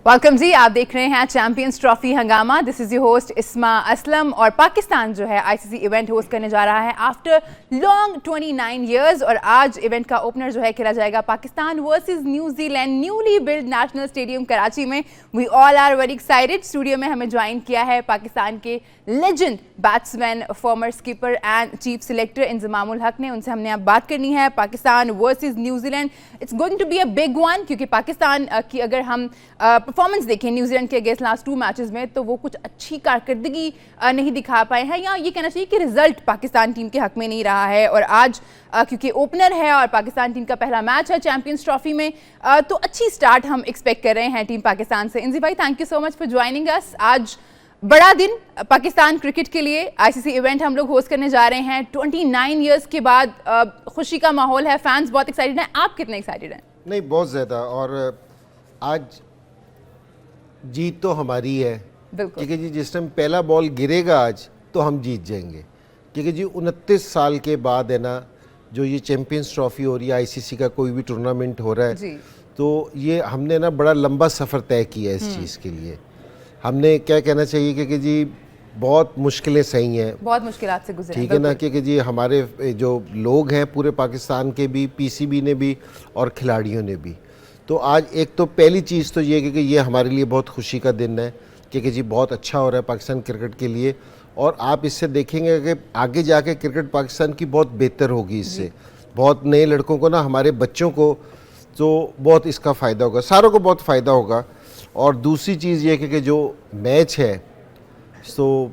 Welcome जी, आप देख रहे हैं चैंपियंस ट्रॉफी हंगामा। दिस इज योर होस्ट इस्मा असलम। और पाकिस्तान जो है आईसीसी इवेंट होस्ट करने जा रहा है आफ्टर लॉन्ग 29 इयर्स। और आज इवेंट का ओपनर जो है खेला जाएगा Pakistan versus New Zealand, newly build national stadium Karachi में। We all are very excited. Studio में हमें ज्वाइन किया है पाकिस्तान के legend batsman, former skipper and chief selector Inzamamul Haq ने। उनसे हमने अब बात करनी है Pakistan versus New Zealand. It's going to be a big one, क्योंकि पाकिस्तान की अगर हम परफॉर्मेंस देखें न्यूजीलैंड के अगेंस्ट लास्ट 2 मैचेस में, तो वो कुछ अच्छी कारकर्दगी नहीं दिखा पाए हैं, या ये कहना चाहिए कि रिजल्ट पाकिस्तान टीम के हक में नहीं रहा है। और आज क्योंकि ओपनर है और पाकिस्तान टीम का पहला मैच है चैंपियंस ट्रॉफी में, तो अच्छी स्टार्ट हम एक्सपेक्ट कर रहे हैं टीम पाकिस्तान से। इंजी भाई, thank you so much for joining us. आज बड़ा दिन पाकिस्तान क्रिकेट के लिए, आईसीसी इवेंट हम लोग होस्ट करने जा रहे हैं 29 इयर्स के बाद। खुशी का माहौल है, फैंस बहुत एक्साइटेड हैं। आप कितने एक्साइटेड हैं? नहीं, बहुत ज़्यादा। और आज जीत तो हमारी है, क्योंकि जी जिस टाइम पहला बॉल गिरेगा आज तो हम जीत जाएंगे। क्योंकि जी 29 साल के बाद है ना, जो ये चैंपियंस ट्रॉफी हो रही है, आईसीसी का कोई भी टूर्नामेंट हो रहा है, तो ये हमने ना बड़ा लंबा सफ़र तय किया है इस चीज़ के लिए। हमने क्या कहना चाहिए कि जी बहुत मुश्किलें सही हैं, बहुत मुश्किलात से गुजरे, ठीक है ना। कि जी हमारे जो लोग हैं पूरे पाकिस्तान के भी, पीसीबी ने भी और खिलाड़ियों ने भी, तो आज एक तो पहली चीज़ तो ये कि ये हमारे लिए बहुत खुशी का दिन है कि जी बहुत अच्छा हो रहा है पाकिस्तान क्रिकेट के लिए। और आप इससे देखेंगे कि आगे जाके क्रिकेट पाकिस्तान की बहुत बेहतर होगी इससे। बहुत नए लड़कों को ना, हमारे बच्चों को तो बहुत इसका फ़ायदा होगा, सारों को बहुत फ़ायदा होगा। और दूसरी चीज़ ये कि जो मैच है, तो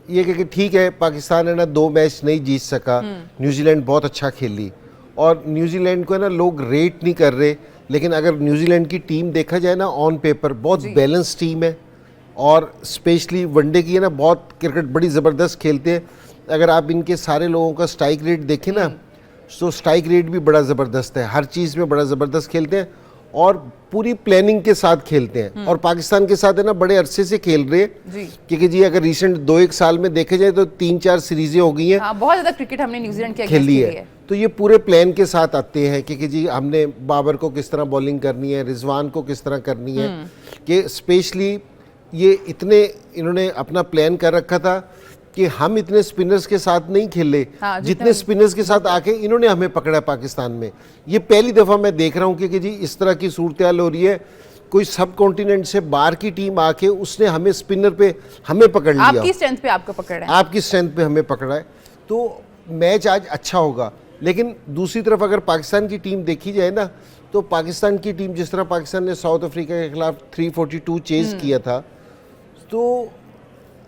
ये कि ठीक है पाकिस्तान है ना 2 मैच नहीं जीत सका, न्यूजीलैंड बहुत अच्छा खेली और न्यूजीलैंड को है ना लोग रेट नहीं कर रहे, लेकिन अगर न्यूजीलैंड की टीम देखा जाए ना ऑन पेपर बहुत बैलेंस टीम है। और स्पेशली वनडे की है ना, बहुत क्रिकेट बड़ी ज़बरदस्त खेलते हैं। अगर आप इनके सारे लोगों का स्ट्राइक रेट देखें ना, तो स्ट्राइक रेट भी बड़ा ज़बरदस्त है, हर चीज़ में बड़ा ज़बरदस्त खेलते हैं और पूरी प्लानिंग के साथ खेलते हैं। और पाकिस्तान के साथ है ना बड़े अरसे से खेल रहे हैं, क्योंकि जी अगर रिसेंट 2-1 साल में देखे जाए तो 3-4 सीरीजें हो गई हैं। बहुत ज़्यादा क्रिकेट हमने न्यूजीलैंड के खेली है। तो ये पूरे प्लान के साथ आते हैं कि जी हमने बाबर को किस तरह बॉलिंग करनी है, रिजवान को किस तरह करनी है, कि स्पेशली ये इन्होंने अपना प्लान कर रखा था कि हम इतने स्पिनर्स के साथ नहीं खेले, जितने स्पिनर्स के साथ आके इन्होंने हमें पकड़ा पाकिस्तान में। ये पहली दफ़ा मैं देख रहा हूँ कि जी इस तरह की सूरत हाल हो रही है, कोई सब कॉन्टिनेंट से बाहर की टीम आके उसने हमें स्पिनर पे हमें पकड़ लिया। आपकी स्ट्रेंथ पे आपको पकड़ा है, आपकी स्ट्रेंथ पे हमें पकड़ा है। तो मैच आज अच्छा होगा। लेकिन दूसरी तरफ अगर पाकिस्तान की टीम देखी जाए ना, तो पाकिस्तान की टीम जिस तरह पाकिस्तान ने साउथ अफ्रीका के खिलाफ 342 चेज किया था, तो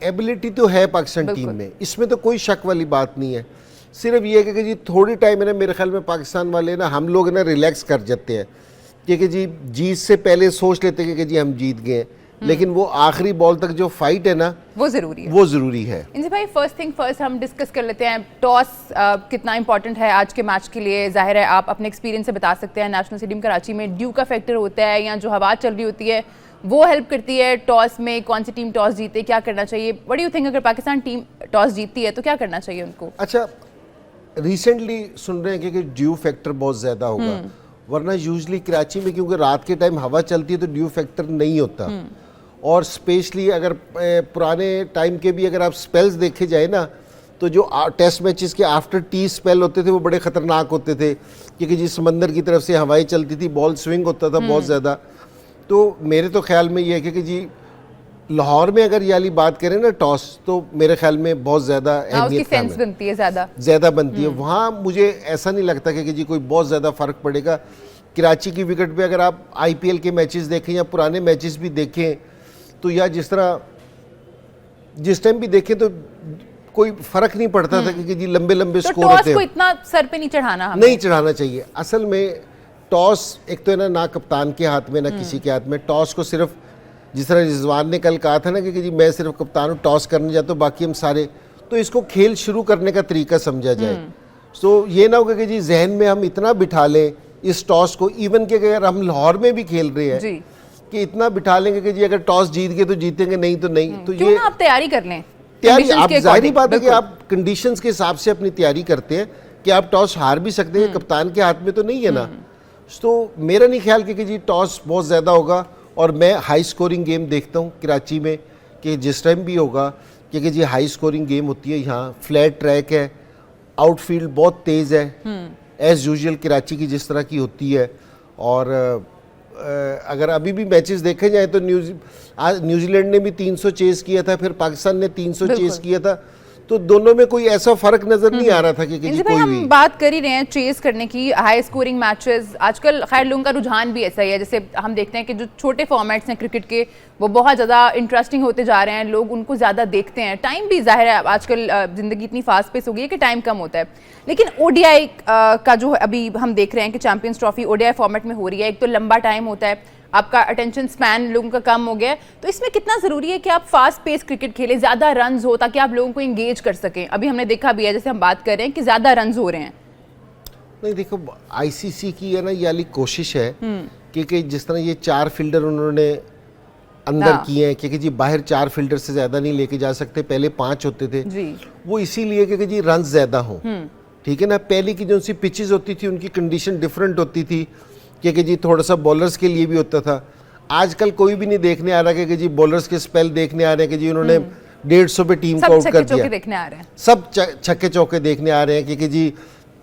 एबिलिटी तो है पाकिस्तान टीम में, इसमें तो कोई शक वाली बात नहीं है। सिर्फ ये है कि जी थोड़ी टाइम है ना, मेरे ख्याल में पाकिस्तान वाले ना, हम लोग ना रिलैक्स कर जाते हैं, क्योंकि जी जीत से पहले सोच लेते हैं कि जी हम जीत गए, लेकिन वो आखिरी बॉल तक जो फाइट है ना, वो जरूरी है। इंजी भाई, फर्स्ट थिंग फर्स्ट हम डिस्कस कर लेते हैं, टॉस कितना इंपॉर्टेंट है आज के मैच के लिए। जाहिर है आप अपने एक्सपीरियंस से बता सकते हैं, नेशनल स्टेडियम कराची में ड्यू का फैक्टर होता है, या जो हवा चल रही होती है वो हेल्प करती है टॉस में, कौन सी टीम टॉस जीते, क्या करना चाहिए। व्हाट डू यू थिंक, अगर पाकिस्तान टीम टॉस जीतती है तो क्या करना चाहिए उनको? अच्छा, रिसेंटली सुन रहे हैं कि ड्यू फैक्टर बहुत ज़्यादा होगा, वरना यूजली कराची में क्योंकि रात के टाइम हवा चलती है तो ड्यू फैक्टर नहीं होता। और स्पेशली अगर पुराने टाइम के भी अगर आप स्पेल्स देखे जाए ना, तो जो टेस्ट मैचेस के आफ्टर टी स्पेल होते थे वो बड़े ख़तरनाक होते थे, क्योंकि जिस समंदर की तरफ से हवाएं चलती थी, बॉल स्विंग होता था बहुत ज़्यादा। तो मेरे तो ख्याल में ये है कि जी लाहौर में अगर ये वाली बात करें ना टॉस, तो मेरे ख्याल में बहुत ज़्यादा अहमियत बनती है, ज़्यादा बनती है। वहाँ मुझे ऐसा नहीं लगता कि जी कोई बहुत ज़्यादा फ़र्क पड़ेगा। कराची की विकेट पे अगर आप IPL के मैचेस देखें या पुराने मैचेस भी देखें, तो या जिस टाइम भी देखें तो कोई फ़र्क नहीं पड़ता था कि जी लंबे लंबे स्कोर होते हैं। टॉस को इतना सर पे नहीं चढ़ाना चाहिए। असल में टॉस एक तो है ना कप्तान के हाथ में ना किसी के हाथ में। टॉस को सिर्फ जिस तरह रिजवान ने कल कहा था ना कि जी मैं सिर्फ कप्तान हूँ, टॉस करने जाता हूँ, बाकी हम सारे, तो इसको खेल शुरू करने का तरीका समझा जाए। तो ये ना होगा कि जी जहन में हम इतना बिठा लें इस टॉस को, इवन कि अगर हम लाहौर में भी खेल रहे हैं कि इतना बिठा लेंगे कि जी अगर टॉस जीत गए तो जीतेंगे, नहीं तो नहीं। तो ये आप तैयारी कर लें, आप जाहिर बात है कि आप कंडीशंस के हिसाब से अपनी तैयारी करते हैं कि आप टॉस हार भी सकते हैं, कप्तान के हाथ में तो नहीं है ना। तो मेरा नहीं ख्याल कि जी टॉस बहुत ज़्यादा होगा। और मैं हाई स्कोरिंग गेम देखता हूँ कराची में कि जिस टाइम भी होगा, क्योंकि जी हाई स्कोरिंग गेम होती है, यहाँ फ्लैट ट्रैक है, आउटफील्ड बहुत तेज़ है एज़ यूजुअल कराची की जिस तरह की होती है। और अगर अभी भी मैचेस देखे जाए तो न्यूजीलैंड ने भी 300 चेस किया था, फिर पाकिस्तान ने 300 चेस किया था, तो दोनों में कोई ऐसा फर्क नजर नहीं आ रहा था कि कोई हम भी बात कर ही रहे हैं चेस करने की, हाई स्कोरिंग मैचेस आजकल खैर लोगों का रुझान भी ऐसा ही है। जैसे हम देखते हैं कि जो छोटे फॉर्मेट्स हैं क्रिकेट के वो बहुत ज़्यादा इंटरेस्टिंग होते जा रहे हैं, लोग उनको ज़्यादा देखते हैं। टाइम भी जाहिर है आजकल ज़िंदगी इतनी फास्ट पेस हो गई है कि टाइम कम होता है, लेकिन ओडीआई का जो अभी हम देख रहे हैं कि चैंपियंस ट्रॉफी ओडीआई फॉर्मेट में हो रही है, एक तो लंबा टाइम होता है, आपका अटेंशन स्पैन लोगों का कम हो गया है, तो इसमें कितना ज़रूरी है कि आप फास्ट पेस क्रिकेट खेलें, ज़्यादा रन्स हो ताकि आप लोगों को इंगेज कर सकें। अभी हमने देखा भी है, जैसे हम बात कर रहे हैं कि ज़्यादा रन्स हो रहे हैं। नहीं देखो, आईसीसी की है ना ये वाली कोशिश है कि जिस तरह ये 4 फील्डर उन्होंने अंदर किए हैं, क्योंकि जी बाहर 4 फील्डर से ज़्यादा नहीं लेके जा सकते, पहले 5 होते थे जी। वो इसीलिए क्योंकि जी रन ज़्यादा हो, ठीक है ना। पहले की जो सी पिचेस होती थी उनकी कंडीशन डिफरेंट होती थी, क्योंकि जी थोड़ा सा बॉलर्स के लिए भी होता था। आजकल कोई भी नहीं देखने आ रहा कि जी बॉलर्स के स्पेल देखने आ रहे हैं कि जी उन्होंने 150 पे टीम को आउट कर दिया, देखने आ रहे हैं, सब छक्के चौके देखने आ रहे हैं, क्योंकि जी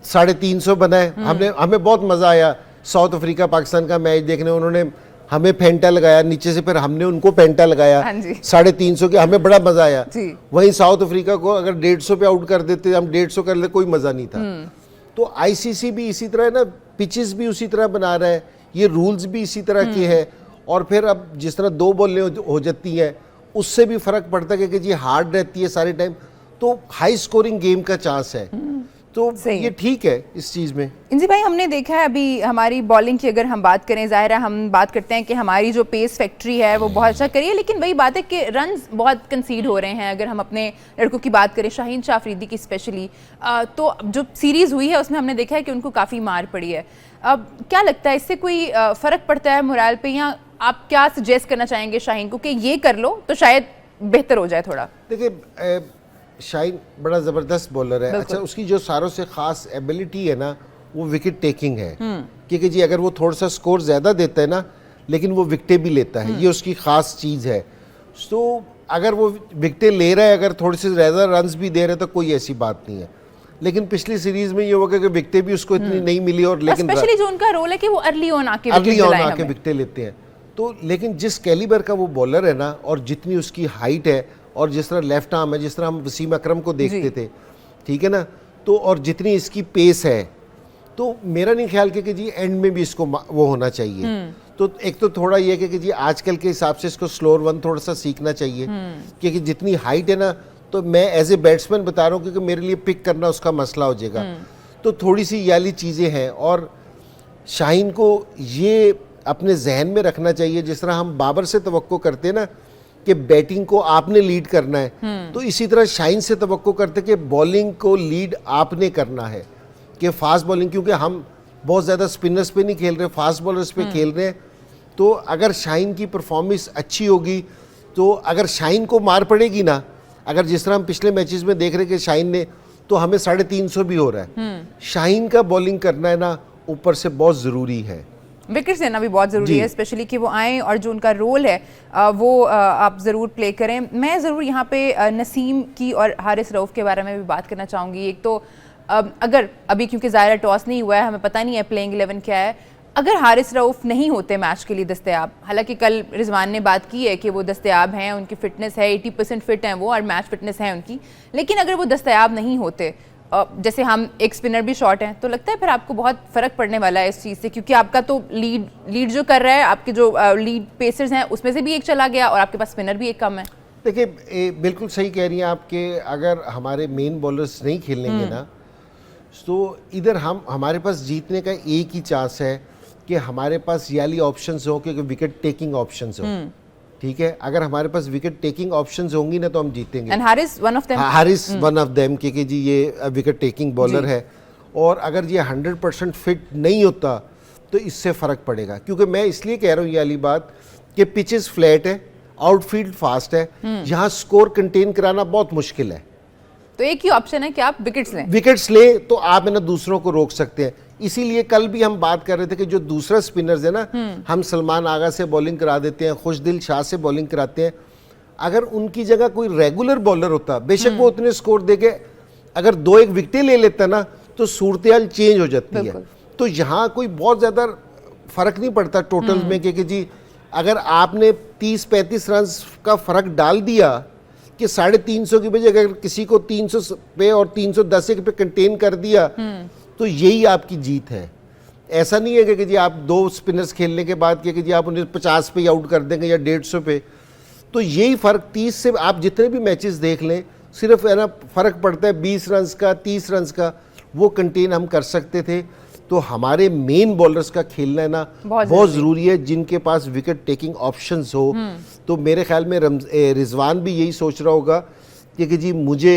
350 बनाए। हमें बहुत मज़ा आया साउथ अफ्रीका पाकिस्तान का मैच देखने, उन्होंने हमें फेंटा लगाया नीचे से, फिर हमने उनको पेंटा लगाया 350 के, हमें बड़ा मजा आया। वहीं साउथ अफ्रीका को अगर 150 पे आउट कर देते, हम 150 कर लेते, कोई मजा नहीं था। तो आईसीसी भी इसी तरह ना, पिचेस भी उसी तरह बना रहा है, ये रूल्स भी इसी तरह के हैं। और फिर अब जिस तरह 2 बॉलें हो जाती हैं उससे भी फर्क पड़ता है कि जी हार्ड रहती है सारे टाइम, तो हाई स्कोरिंग गेम का चांस है, तो ये ठीक है इस चीज़ में। इंजी भाई, हमने देखा है अभी हमारी बॉलिंग की अगर हम बात करें, जाहिर है हम बात करते हैं कि हमारी जो पेस फैक्ट्री है वो बहुत अच्छा करी है, लेकिन वही बात है कि रन्स बहुत कंसीड हो रहे हैं। अगर हम अपने लड़कों की बात करें, शाहीन शाह अफरीदी की स्पेशली, तो जो सीरीज़ हुई है उसमें हमने देखा है कि उनको काफ़ी मार पड़ी है। अब क्या लगता है इससे कोई फ़र्क पड़ता है मोरल पे, या आप क्या सजेस्ट करना चाहेंगे शाहीन को कि ये कर लो तो शायद बेहतर हो जाए थोड़ा? देखिए, शाहीन बड़ा ज़बरदस्त बॉलर है। अच्छा, उसकी जो सारों से ख़ास एबिलिटी है ना, वो विकेट टेकिंग है, क्योंकि जी अगर वो थोड़ा सा स्कोर ज़्यादा देता है ना, लेकिन वो विकेटें भी लेता है, ये उसकी ख़ास चीज़ है। तो अगर वो विकेटें ले रहा है, अगर थोड़ी सी ज़्यादा रन्स भी दे रहे हैं, तो कोई ऐसी बात नहीं है। लेकिन पिछली सीरीज में ये हुआ कि विकेटें भी उसको इतनी नहीं मिली, और लेकिन स्पेशली जो उनका रोल है कि वो अर्ली ऑन आके विकेटें लेते हैं। तो लेकिन जिस कैलिबर का वो बॉलर है ना, और जितनी उसकी हाइट है, और जिस तरह लेफ्ट आर्म है, जिस तरह हम वसीम अकरम को देखते थे, ठीक है ना, तो और जितनी इसकी पेस है, तो मेरा नहीं ख्याल कि जी एंड में भी इसको वो होना चाहिए। तो एक तो थोड़ा ये कि जी आजकल के हिसाब से इसको स्लोअर वन थोड़ा सा सीखना चाहिए, क्योंकि जितनी हाइट है ना, तो मैं एज ए बैट्समैन बता रहा हूँ, क्योंकि मेरे लिए पिक करना उसका मसला हो जाएगा। तो थोड़ी सी ये वाली चीज़ें हैं, और शाहीन को ये अपने जहन में रखना चाहिए, जिस तरह हम बाबर से तवक्को करते हैं ना कि बैटिंग को आपने लीड करना है, तो इसी तरह शाहीन से तवक्को करते कि बॉलिंग को लीड आपने करना है, कि फास्ट बॉलिंग, क्योंकि हम बहुत ज़्यादा स्पिनर्स पे नहीं खेल रहे, फास्ट बॉलर्स पे खेल रहे हैं। तो अगर शाहीन की परफॉर्मेंस अच्छी होगी, तो अगर शाहीन को मार पड़ेगी ना, अगर जिस तरह हम पिछले मैचेस में देख रहे कि शाहीन ने, तो हमें 350 भी हो रहा है। शाहीन का बॉलिंग करना है ना ऊपर से बहुत ज़रूरी है, विकेट्स लेना भी बहुत ज़रूरी है, स्पेशली कि वो आएँ और जो उनका रोल है वो आप ज़रूर प्ले करें। मैं ज़रूर यहाँ पे नसीम की और हारिस रऊफ़ के बारे में भी बात करना चाहूँगी। एक तो अगर अभी क्योंकि ज़ाहिर टॉस नहीं हुआ है, हमें पता नहीं है प्लेइंग 11 क्या है, अगर हारिस रऊफ़ नहीं होते मैच के लिए दस्तयाब, हालांकि कल रिजवान ने बात की है कि वो दस्तयाब हैं, उनकी फ़िटनेस है, 80% फिट हैं वो, और मैच फिटनेस है उनकी, लेकिन अगर वो दस्तयाब नहीं होते, जैसे हम एक स्पिनर भी शॉर्ट हैं, तो लगता है फिर आपको बहुत फ़र्क पड़ने वाला है इस चीज़ से, क्योंकि आपका तो लीड जो कर रहा है, आपके जो लीड पेसर्स हैं उसमें से भी एक चला गया, और आपके पास स्पिनर भी एक कम है। देखिए, बिल्कुल सही कह रही हैं आपके, अगर हमारे मेन बॉलर्स नहीं खेलेंगे ना, तो इधर हमारे पास जीतने का एक ही चांस है कि हमारे पास याली ऑप्शंस हो, क्योंकि विकेट टेकिंग ऑप्शंस हो, ठीक है। अगर हमारे पास विकेट टेकिंग ऑप्शंस होंगी ना, तो हम जीतेंगे। And Haris one of them, Haris one of them, क्योंकि जी ये विकेट टेकिंग बॉलर है, और अगर ये 100% फिट नहीं होता तो इससे फ़र्क पड़ेगा। क्योंकि मैं इसलिए कह रहा हूँ ये वाली बात कि पिचेस फ्लैट है, आउटफील्ड फास्ट है, यहाँ स्कोर कंटेन कराना बहुत मुश्किल है। तो एक ही ऑप्शन है कि आप विकेट्स लें। विकेट्स लें तो आप है ना दूसरों को रोक सकते हैं, इसीलिए कल भी हम बात कर रहे थे कि जो दूसरा स्पिनर्स है ना, हम सलमान आगा से बॉलिंग करा देते हैं, खुशदिल शाह से बॉलिंग कराते हैं, अगर उनकी जगह कोई रेगुलर बॉलर होता, बेशक वो उतने स्कोर देके अगर 2-1 विकेटें ले लेता ना, तो सूरत चेंज हो जाती है। तो यहाँ कोई बहुत ज़्यादा फ़र्क नहीं पड़ता टोटल में कि जी अगर आपने 30-35 रन का फ़र्क डाल दिया कि 350 की बजाय अगर किसी को 300 पे और 310 पे कंटेन कर दिया, तो यही आपकी जीत है। ऐसा नहीं है कि जी आप 2 स्पिनर्स खेलने के बाद कि जी आप उन्हें 50 पे आउट कर देंगे या 150 पे। तो यही फ़र्क 30 से आप जितने भी मैचेस देख लें, सिर्फ है ना फ़र्क पड़ता है 20 रन का, 30 रन का, वो कंटेन हम कर सकते थे। तो हमारे मेन बॉलर्स का खेलना है ना बहुत ज़रूरी है, जिनके पास विकेट टेकिंग ऑप्शंस हो। तो मेरे ख्याल में रिजवान भी यही सोच रहा होगा कि जी मुझे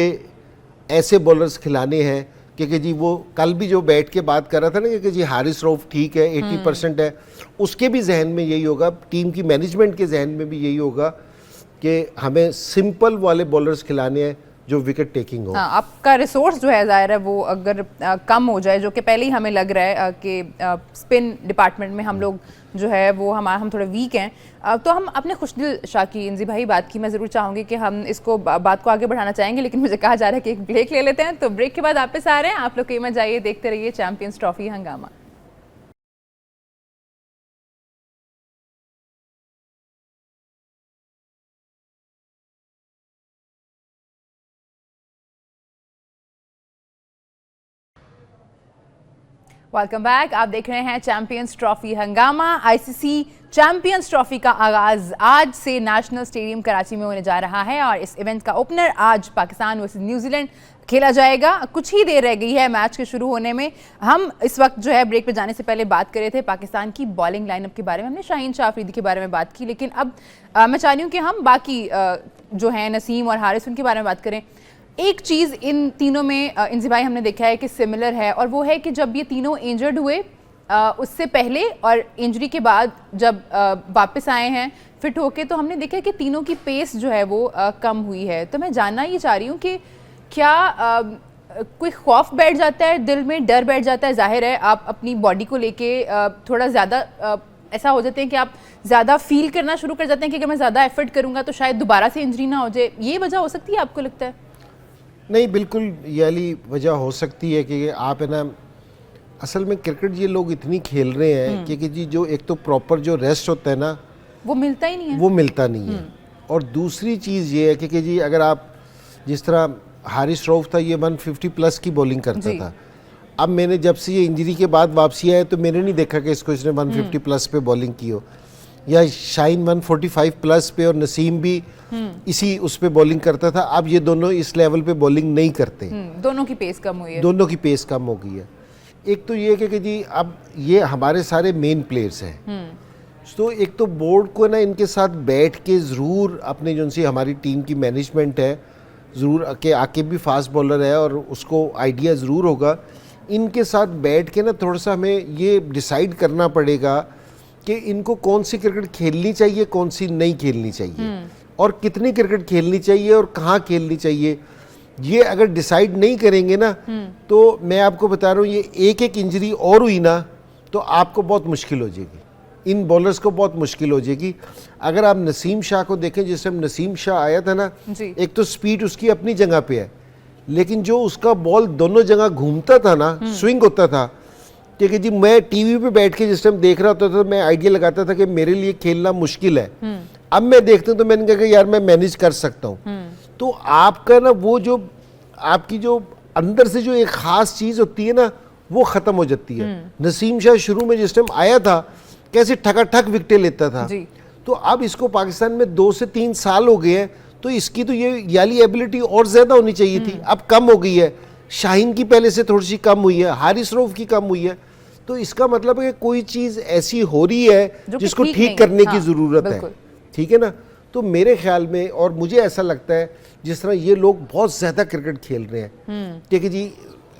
ऐसे बॉलर्स खिलाने हैं कि जी वो कल भी जो बैठ के बात कर रहा था ना कि जी हारिस रऊफ ठीक है, 80% है, उसके भी जहन में यही होगा, टीम की मैनेजमेंट के जहन में भी यही होगा कि हमें सिंपल वाले बॉलर्स खिलाने हैं जो विकेट टेकिंग हो। हाँ, आपका रिसोर्स जो है ज़ाहिर है वो अगर कम हो जाए, जो कि पहले ही हमें लग रहा है कि स्पिन डिपार्टमेंट में हम लोग जो है वो हम थोड़े वीक हैं, तो हम अपने खुशदिल शाह की, इंजी भाई बात की मैं ज़रूर चाहूँगी कि हम इसको बात को आगे बढ़ाना चाहेंगे, लेकिन मुझे कहा जा रहा है कि एक ब्रेक ले लेते हैं। तो ब्रेक के बाद वापस आ रहे हैं, आप लोग कहीं मत जाइए, देखते रहिए चैंपियंस ट्रॉफी हंगामा। वेलकम बैक, आप देख रहे हैं चैंपियंस ट्रॉफी हंगामा। आईसीसी चैंपियंस ट्रॉफी का आगाज आज से नेशनल स्टेडियम कराची में होने जा रहा है और इस इवेंट का ओपनर आज पाकिस्तान वर्सेस न्यूजीलैंड खेला जाएगा। कुछ ही देर रह गई है मैच के शुरू होने में। हम इस वक्त जो है ब्रेक पे जाने से पहले बात कर रहे थे पाकिस्तान की बॉलिंग लाइनअप के बारे में, हमने शाहीन शाह अफरीदी के बारे में बात की, लेकिन अब मैं चाह रही हूँ कि हम बाकी जो हैं नसीम और हारिस, उनके बारे में बात करें। एक चीज़ इन तीनों में इंजी भाई हमने देखा है कि सिमिलर है, और वो है कि जब ये तीनों इंजर्ड हुए उससे पहले और इंजरी के बाद जब वापस आए हैं फिट होके, तो हमने देखा है कि तीनों की पेस जो है वो कम हुई है। तो मैं जानना ये चाह रही हूँ कि क्या कोई खौफ बैठ जाता है दिल में, डर बैठ जाता है? जाहिर है आप अपनी बॉडी को लेके थोड़ा ज़्यादा ऐसा हो जाते हैं कि आप ज़्यादा फील करना शुरू कर जाते हैं कि अगर मैं ज़्यादा एफर्ट करूँगा तो शायद दोबारा से इंजरी ना हो जाए। ये वजह हो सकती है आपको लगता है? नहीं, बिल्कुल ये वाली वजह हो सकती है कि आप है ना, असल में क्रिकेट ये लोग इतनी खेल रहे हैं कि जी जो एक तो प्रॉपर जो रेस्ट होता है ना, वो मिलता ही नहीं है, वो मिलता नहीं है। और दूसरी चीज़ ये है कि जी अगर आप जिस तरह हारिस रऊफ था, ये 150 प्लस की बॉलिंग करता था। अब मैंने जब से ये इंजरी के बाद वापसी आया तो मैंने नहीं देखा कि इसको इसने 150 प्लस पे बॉलिंग की हो, या शाहीन 145 प्लस पे और नसीम भी इसी उस पे बॉलिंग करता था। अब ये दोनों इस लेवल पे बॉलिंग नहीं करते, दोनों की पेस कम हुई है, दोनों की पेस कम हो गई है। एक तो ये कि जी अब ये हमारे सारे मेन प्लेयर्स हैं, तो एक तो बोर्ड को ना इनके साथ बैठ के ज़रूर अपने जो सी हमारी टीम की मैनेजमेंट है, ज़रूर कि आकिब भी फास्ट बॉलर है और उसको आइडिया ज़रूर होगा, इनके साथ बैठ के ना थोड़ा सा हमें ये डिसाइड करना पड़ेगा कि इनको कौन सी क्रिकेट खेलनी चाहिए, कौन सी नहीं खेलनी चाहिए, और कितनी क्रिकेट खेलनी चाहिए और कहाँ खेलनी चाहिए। ये अगर डिसाइड नहीं करेंगे ना, तो मैं आपको बता रहा हूँ ये एक एक इंजरी और हुई ना तो आपको बहुत मुश्किल हो जाएगी, इन बॉलर्स को बहुत मुश्किल हो जाएगी। अगर आप नसीम शाह को देखें, जिस टाइम नसीम शाह आया था ना, एक तो स्पीड उसकी अपनी जगह पे है, लेकिन जो उसका बॉल दोनों जगह घूमता था ना, स्विंग होता था, कि जी मैं टीवी पे बैठ के जिस टाइम देख रहा होता था, मैं आइडिया लगाता था कि मेरे लिए खेलना मुश्किल है। अब मैं देखता हूँ तो मैंने कहा कि यार मैं मैनेज कर सकता हूँ। तो आपका ना वो जो आपकी जो अंदर से जो एक ख़ास चीज़ होती है ना, वो ख़त्म हो जाती है। नसीम शाह शुरू में जिस टाइम आया था कैसे ठकाठक विकेटें लेता था, तो अब इसको पाकिस्तान में 2 से 3 साल हो गए हैं, तो इसकी तो ये याली एबिलिटी और ज़्यादा होनी चाहिए थी, अब कम हो गई है। शाहीन की पहले से थोड़ी सी कम हुई है, हारिस रऊफ की कम हुई है। तो इसका मतलब है कि कोई चीज़ ऐसी हो रही है जिसको ठीक करने की ज़रूरत है, ठीक है ना। तो मेरे ख्याल में, और मुझे ऐसा लगता है जिस तरह ये लोग बहुत ज़्यादा क्रिकेट खेल रहे हैं, ठीक है जी।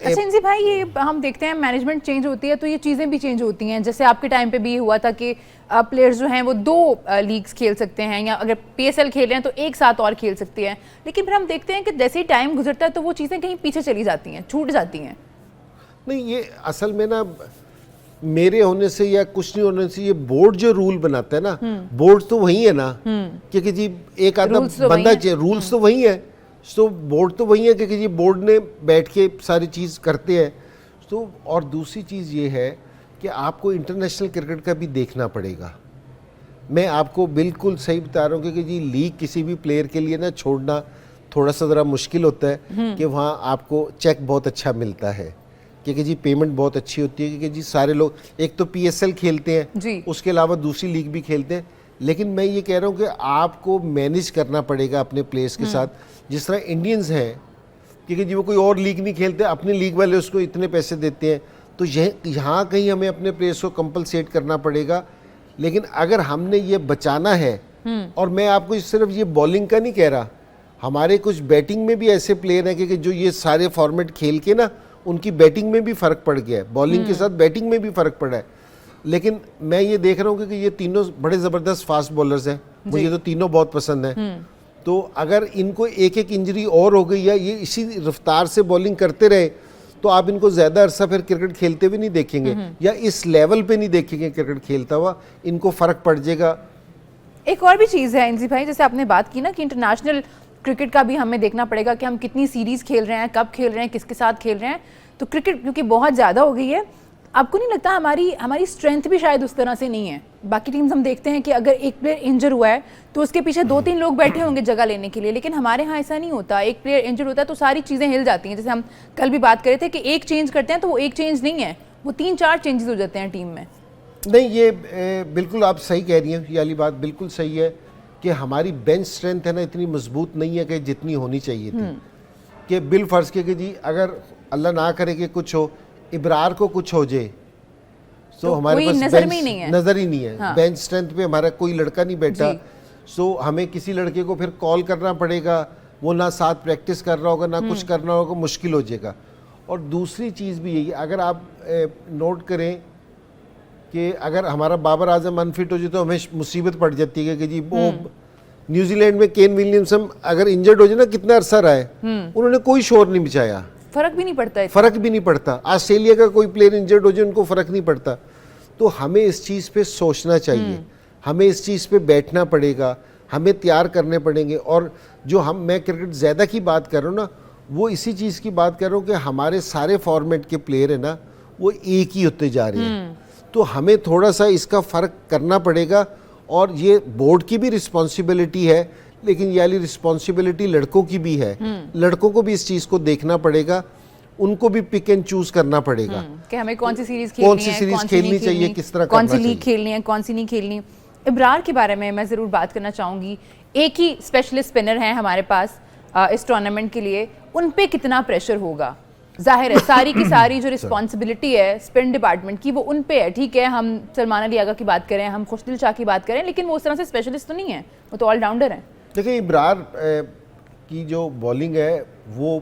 अच्छा इंजी भाई, ये हम देखते हैं मैनेजमेंट चेंज होती है तो ये चीज़ें भी चेंज होती हैं। जैसे आपके टाइम पे भी हुआ था कि प्लेयर्स जो हैं वो 2 लीग्स खेल सकते हैं, या अगर PSL खेल रहे हैं तो एक साथ और खेल सकते हैं, लेकिन फिर हम देखते हैं कि जैसे ही टाइम गुजरता है तो वो चीज़ें कहीं पीछे चली जाती हैं, छूट जाती हैं। नहीं, ये असल में ना मेरे होने से या कुछ नहीं होने से, ये बोर्ड जो रूल बनाता है ना, बोर्ड तो वही है ना, क्योंकि जी एक आधा बंदा चाहिए, रूल्स तो वही है, तो बोर्ड तो वही है, क्योंकि जी बोर्ड ने बैठ के सारी चीज़ करते हैं। तो और दूसरी चीज़ ये है कि आपको इंटरनेशनल क्रिकेट का भी देखना पड़ेगा। मैं आपको बिल्कुल सही बता रहा हूँ, क्योंकि जी लीग किसी भी प्लेयर के लिए ना छोड़ना थोड़ा सा ज़रा मुश्किल होता है, कि वहाँ आपको चेक बहुत अच्छा मिलता है, क्योंकि जी पेमेंट बहुत अच्छी होती है, क्योंकि जी सारे लोग एक तो PSL खेलते हैं, उसके अलावा दूसरी लीग भी खेलते हैं। लेकिन मैं ये कह रहा हूँ कि आपको मैनेज करना पड़ेगा अपने प्लेयर्स के साथ, जिस तरह इंडियंस हैं, क्योंकि जी वो कोई और लीग नहीं खेलते, अपनी लीग वाले उसको इतने पैसे देते हैं, तो यहाँ कहीं हमें अपने प्लेयर्स को कंपलसेट करना पड़ेगा। लेकिन अगर हमने ये बचाना है, और मैं आपको सिर्फ ये बॉलिंग का नहीं कह रहा, हमारे कुछ बैटिंग में भी ऐसे प्लेयर हैं कि जो ये सारे फॉर्मेट खेल के ना उनकी बैटिंग में भी फ़र्क पड़ गया है, बॉलिंग के साथ बैटिंग में भी फ़र्क पड़ा है। लेकिन मैं ये देख रहा हूँ कि ये तीनों बड़े ज़बरदस्त फास्ट बॉलर्स हैं, मुझे तो तीनों बहुत पसंद हैं। तो अगर इनको एक एक इंजरी और हो गई या ये इसी रफ्तार से बॉलिंग करते रहे, तो आप इनको ज़्यादा अरसा फिर क्रिकेट खेलते हुए नहीं देखेंगे, या इस लेवल पे नहीं देखेंगे क्रिकेट खेलता हुआ, इनको फ़र्क पड़ जाएगा। एक और भी चीज़ है इंजी भाई, जैसे आपने बात की ना कि इंटरनेशनल क्रिकेट का भी हमें देखना पड़ेगा कि हम कितनी सीरीज़ खेल रहे हैं, कब खेल रहे हैं, किसके साथ खेल रहे हैं। तो क्रिकेट क्योंकि बहुत ज़्यादा हो गई है, आपको नहीं लगता हमारी स्ट्रेंथ भी शायद उस तरह से नहीं है? बाकी टीम्स हम देखते हैं कि अगर एक प्लेयर इंजर हुआ है तो उसके पीछे 2-3 लोग बैठे होंगे जगह लेने के लिए, लेकिन हमारे यहाँ ऐसा नहीं होता। एक प्लेयर इंजर होता है तो सारी चीज़ें हिल जाती हैं। जैसे हम कल भी बात कर रहे थे कि एक चेंज करते हैं तो वो एक चेंज नहीं है, वो 3-4 चेंजेस हो जाते हैं टीम में। नहीं, ये बिल्कुल आप सही कह रही हैं, ये वाली बात बिल्कुल सही है कि हमारी बेंच स्ट्रेंथ है ना इतनी मजबूत नहीं है कि जितनी होनी चाहिए थी। कि बिल फर्ज के कि जी अगर अल्लाह ना करे कि कुछ हो, इब्रार को कुछ हो जाए, तो हमारे पास नजर ही नहीं है। हाँ। बेंच स्ट्रेंथ पे हमारा कोई लड़का नहीं बैठा, सो हमें किसी लड़के को फिर कॉल करना पड़ेगा, वो ना साथ प्रैक्टिस कर रहा होगा ना कुछ करना होगा, मुश्किल हो जाएगा। और दूसरी चीज़ भी यही, अगर आप नोट करें कि अगर हमारा बाबर आजम अनफिट हो जाए तो हमें मुसीबत पड़ जाती है कि जी वो न्यूजीलैंड में केन विलियमसन अगर इंजर्ड हो जाए ना, कितना अरसा रहा है, उन्होंने कोई शोर नहीं मचाया, फर्क भी नहीं पड़ता है, फर्क भी नहीं पड़ता। ऑस्ट्रेलिया का कोई प्लेयर इंजर्ड हो जाए उनको फर्क नहीं पड़ता। तो हमें इस चीज़ पे सोचना चाहिए, हमें इस चीज़ पे बैठना पड़ेगा, हमें तैयार करने पड़ेंगे। और जो मैं क्रिकेट ज़्यादा की बात कर रहा हूँ ना, वो इसी चीज़ की बात कर रहा हूँ कि हमारे सारे फॉर्मेट के प्लेयर है ना वो एक ही होते जा रहे हैं। तो हमें थोड़ा सा इसका फ़र्क करना पड़ेगा, और ये बोर्ड की भी रिस्पॉन्सिबिलिटी है, लेकिन ये वाली रिस्पॉन्सिबिलिटी लड़कों की भी है। लड़कों को भी इस चीज़ को देखना पड़ेगा, उनको भी पिक एंड चूज करना पड़ेगा कि हमें कौन सी सीरीज खेलनी चाहिए, किस तरह कौन सी लीग खेलनी है, कौन सी नहीं खेलनी। इब्रार के बारे में मैं ज़रूर बात करना चाहूँगी। एक ही स्पेशलिस्ट स्पिनर हैं हमारे पास इस टूर्नामेंट के लिए, उन पे कितना प्रेशर होगा? जाहिर है सारी की सारी जो रिस्पॉन्सिबिलिटी है स्पिन डिपार्टमेंट की वो उन पे है। ठीक है, हम सलमान अली आगा की बात करें, हम खुशदिल शाह की बात करें, लेकिन वो उस तरह से स्पेशलिस्ट तो नहीं है, वो तो ऑलराउंडर हैं। देखिए, इब्रार की जो बॉलिंग है वो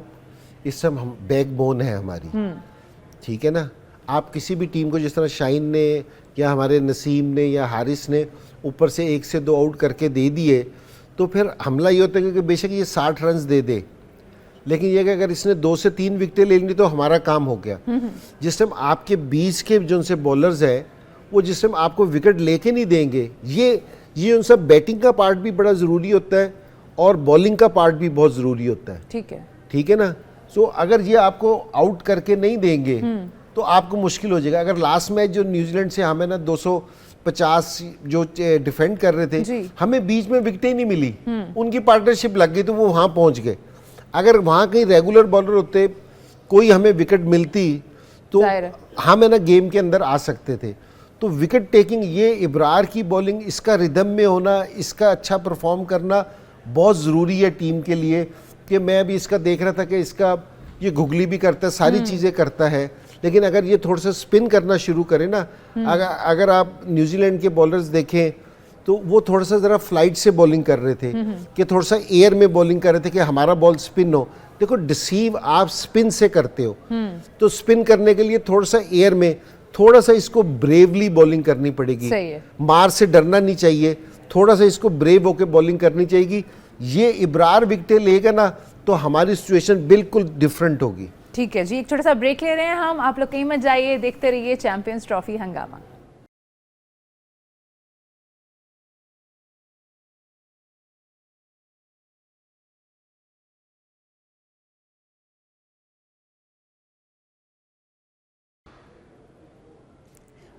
इस समय हम बैकबोन है हमारी, ठीक है ना। आप किसी भी टीम को, जिस तरह शाइन ने या हमारे नसीम ने या हारिस ने ऊपर से 1 से 2 आउट करके दे दिए, तो फिर हमला ये होता है कि बेशक ये 60 रन दे दे, लेकिन ये कि अगर इसने 2 से 3 विकेटें ले ली तो हमारा काम हो गया। जिस टाइम आपके 20 के जो उनसे बॉलर्स है, वो जिस टाइम आपको विकेट लेके नहीं देंगे, ये उन सब बैटिंग का पार्ट भी बड़ा ज़रूरी होता है और बॉलिंग का पार्ट भी बहुत ज़रूरी होता है। ठीक है ना। सो अगर ये आपको आउट करके नहीं देंगे तो आपको मुश्किल हो जाएगा। अगर लास्ट मैच जो न्यूजीलैंड से हमें ना 250 जो डिफेंड कर रहे थे, हमें बीच में विकेटें नहीं मिली, उनकी पार्टनरशिप लग गई तो वो वहाँ पहुँच गए। अगर वहाँ कहीं रेगुलर बॉलर होते, कोई हमें विकेट मिलती, तो हम है ना गेम के अंदर आ सकते थे। तो विकेट टेकिंग, ये इब्रार की बॉलिंग, इसका रिदम में होना, इसका अच्छा परफॉर्म करना बहुत ज़रूरी है टीम के लिए। कि मैं अभी इसका देख रहा था कि इसका ये घुगली भी करता है, सारी चीज़ें करता है, लेकिन अगर ये थोड़ा सा स्पिन करना शुरू करे ना, अगर आप न्यूजीलैंड के बॉलर्स देखें तो वो थोड़ा सा ज़रा फ्लाइट से बॉलिंग कर रहे थे, कि थोड़ा सा एयर में बॉलिंग कर रहे थे कि हमारा बॉल स्पिन हो। देखो, डिसीव आप स्पिन से करते हो, तो स्पिन करने के लिए थोड़ा सा एयर में, थोड़ा सा इसको ब्रेवली बॉलिंग करनी पड़ेगी। मार से डरना नहीं चाहिए, थोड़ा सा इसको ब्रेव होकर बॉलिंग करनी चाहिए। ये इब्रार विकेटें लेगा ना तो हमारी सिचुएशन बिल्कुल डिफरेंट होगी। ठीक है जी, एक छोटा सा ब्रेक ले रहे हैं हम, आप लोग कहीं मत जाइए, देखते रहिए चैंपियंस ट्रॉफी हंगामा।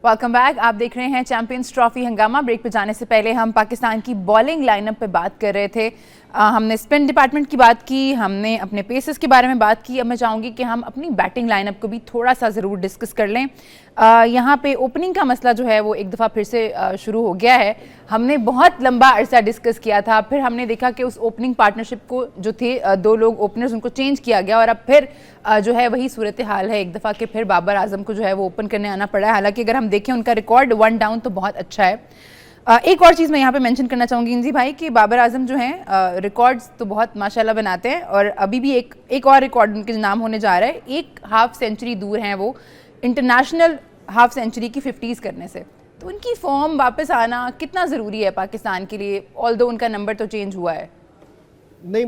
वेलकम बैक, आप देख रहे हैं चैंपियंस ट्रॉफी हंगामा। ब्रेक पे जाने से पहले हम पाकिस्तान की बॉलिंग लाइनअप पे बात कर रहे थे। हमने स्पिन डिपार्टमेंट की बात की, हमने अपने पेसर्स के बारे में बात की। अब मैं चाहूँगी कि हम अपनी बैटिंग लाइनअप को भी थोड़ा सा ज़रूर डिस्कस कर लें। यहाँ पे ओपनिंग का मसला जो है वो एक दफ़ा फिर से शुरू हो गया है। हमने बहुत लंबा अरसा डिस्कस किया था, फिर हमने देखा कि उस ओपनिंग पार्टनरशिप को जो थे दो लोग ओपनर्स उनको चेंज किया गया और अब फिर जो है वही सूरत हाल है एक दफ़ा के फिर बाबर आजम को जो है वो ओपन करने आना पड़ा है। हालांकि अगर हम देखें उनका रिकॉर्ड 1 डाउन तो बहुत अच्छा है। एक और चीज़ मैं यहाँ पे मेंशन करना चाहूँगी इंजी भाई कि बाबर आजम जो हैं रिकॉर्ड्स तो बहुत माशाल्लाह बनाते हैं और अभी भी एक और रिकॉर्ड उनके नाम होने जा रहा है। 1 हाफ सेंचुरी दूर हैं वो इंटरनेशनल हाफ सेंचुरी की 50s करने से। तो उनकी फॉर्म वापस आना कितना ज़रूरी है पाकिस्तान के लिए, ऑल्दो उनका नंबर तो चेंज हुआ है? नहीं,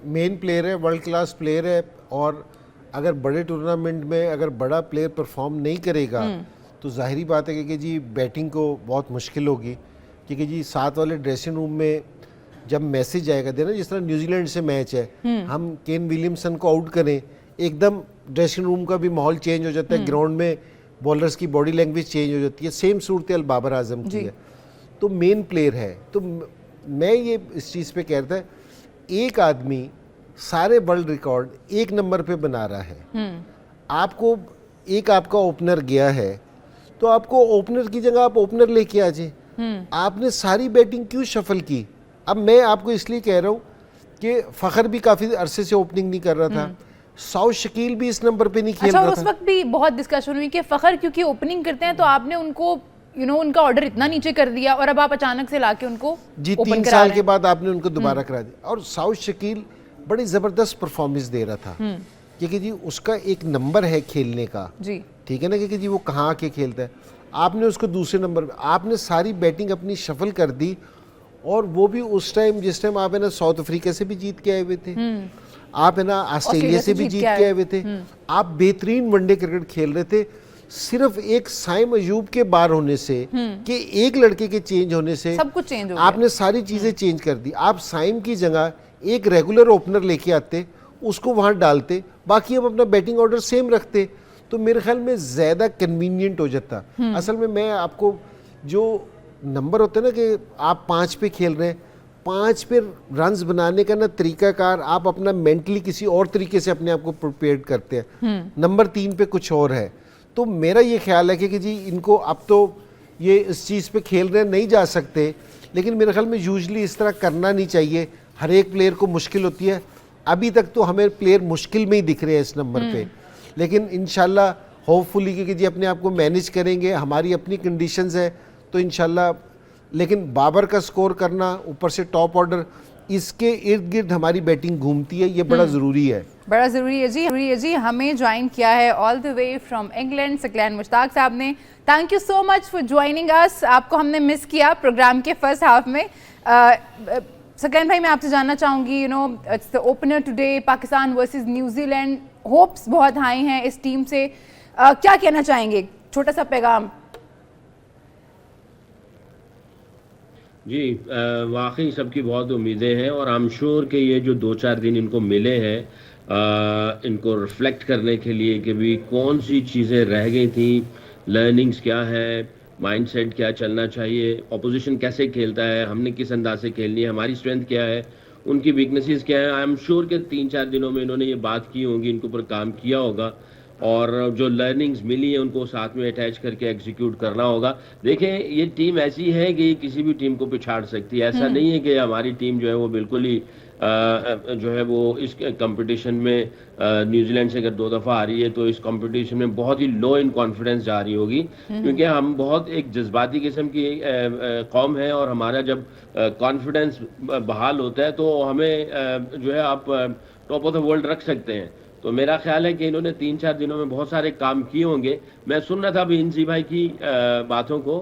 मेन प्लेयर है, वर्ल्ड क्लास प्लेयर है, और अगर बड़े टूर्नामेंट में अगर बड़ा प्लेयर परफॉर्म नहीं करेगा तो जाहिरी बात है कि जी बैटिंग को बहुत मुश्किल होगी। क्योंकि जी साथ वाले ड्रेसिंग रूम में जब मैसेज आएगा देना, जिस तरह न्यूजीलैंड से मैच है, हम केन विलियमसन को आउट करें, एकदम ड्रेसिंग रूम का भी माहौल चेंज हो जाता है, ग्राउंड में बॉलर्स की बॉडी लैंग्वेज चेंज हो जाती है। सेम सूरत बाबर आजम की है, तो मेन प्लेयर है। तो मैं ये इस चीज़ पे कह रहा था, एक आदमी सारे वर्ल्ड रिकॉर्ड 1 नंबर पे बना रहा है। आपको एक आपका ओपनर गया है तो आपको ओपनर की जगह आप ओपनर लेके आ जाए। आपने सारी बैटिंग क्यों शफल की? अब मैं आपको इसलिए कह रहा हूँ कि फ़खर भी काफ़ी अरसे से ओपनिंग नहीं कर रहा था, साउथ शकील भी इस नंबर पे नहीं खेल रहा था। उस वक्त भी बहुत डिस्कशन हुई कि फ़खर क्योंकि ओपनिंग करते हैं तो आपने उनको उनका ऑर्डर इतना नीचे कर दिया और अब आप अचानक से लाके उनको जी 3 साल के बाद आपने उनको दोबारा करा दिया। और साउथ शकील बड़ी ज़बरदस्त परफॉर्मेंस दे रहा था, क्योंकि जी उसका एक नंबर है खेलने का जी, ठीक है ना, क्योंकि जी वो कहाँ आके खेलता है। आपने उसको दूसरे नंबर पे, आपने सारी बैटिंग अपनी शफल कर दी, और वो भी उस टाइम जिस टाइम आप है ना साउथ अफ्रीका से भी जीत के आए हुए थे, आप है ना ऑस्ट्रेलिया से भी जीत के आए हुए थे, आप बेहतरीन वनडे क्रिकेट खेल रहे थे। सिर्फ एक साइम अयूब के बाहर होने से, कि एक लड़के के चेंज होने से सब कुछ चेंज हो गया। आपने सारी चीजें चेंज कर दी। आप साइम की जगह एक रेगुलर ओपनर लेके आते, उसको वहां डालते, बाकी हम अपना बैटिंग ऑर्डर सेम रखते, तो मेरे ख्याल में ज्यादा कन्वीनियंट हो जाता। असल में मैं आपको जो नंबर होता है ना कि आप 5 पे खेल रहे हैं, 5 पे रन्स बनाने का ना तरीकाकार आप अपना मेंटली किसी और तरीके से अपने आप को प्रिपेयर करते हैं, नंबर 3 पे कुछ और है। तो मेरा ये ख्याल है कि जी इनको अब तो ये इस चीज़ पे खेल रहे नहीं जा सकते, लेकिन मेरे ख्याल में यूजली इस तरह करना नहीं चाहिए। हर एक प्लेयर को मुश्किल होती है, अभी तक तो हमें प्लेयर मुश्किल में ही दिख रहे हैं इस नंबर पे, लेकिन इंशाल्लाह होपफुली कि जी अपने आप को मैनेज करेंगे, हमारी अपनी कंडीशंस है तो इंशाल्लाह। लेकिन बाबर का स्कोर करना, ऊपर से टॉप ऑर्डर, इसके इर्द गिर्द हमारी बैटिंग घूमती है, ये बड़ा ज़रूरी है, बड़ा ज़रूरी है जी। हमें ज्वाइन किया है all the way from England Saqlain Mushtaq साहब ने। Thank you so much for joining us. आपको हमने मिस किया प्रोग्राम के फर्स्ट हाफ में। सकलैन भाई, मैं आपसे जानना चाहूँगी, it's the opener today, Pakistan versus New Zealand, hopes बहुत हाई हैं इस टीम से, क्या कहना चाहेंगे, छोटा सा पैगाम? जी, वाकई सबकी बहुत उम्मीदें हैं और आई एम श्योर कि ये जो 2-4 दिन इनको मिले हैं इनको रिफ्लेक्ट करने के लिए कि भी कौन सी चीज़ें रह गई थी, लर्निंग्स क्या है, माइंडसेट क्या चलना चाहिए, ऑपोजिशन कैसे खेलता है, हमने किस अंदाज से खेलनी है, हमारी स्ट्रेंथ क्या है, उनकी वीकनेसेस क्या है। आई एम श्योर कि 3-4 दिनों में इन्होंने ये बात की होगी, इनके ऊपर काम किया होगा और जो लर्निंग्स मिली है उनको साथ में अटैच करके एग्जीक्यूट करना होगा। देखें, ये टीम ऐसी है कि किसी भी टीम को पिछाड़ सकती है। ऐसा नहीं है कि हमारी टीम जो है वो बिल्कुल ही जो है वो इस कंपटीशन में न्यूजीलैंड से अगर 2 दफ़ा आ रही है तो इस कंपटीशन में बहुत ही लो इन कॉन्फिडेंस जा रही होगी, क्योंकि हम बहुत एक जज्बाती किस्म की कौम है और हमारा जब कॉन्फिडेंस बहाल होता है तो हमें जो है आप टॉप ऑफ द वर्ल्ड रख सकते हैं। तो मेरा ख्याल है कि इन्होंने 3-4 दिनों में बहुत सारे काम किए होंगे। मैं सुन रहा था अभी इंजी भाई की बातों को,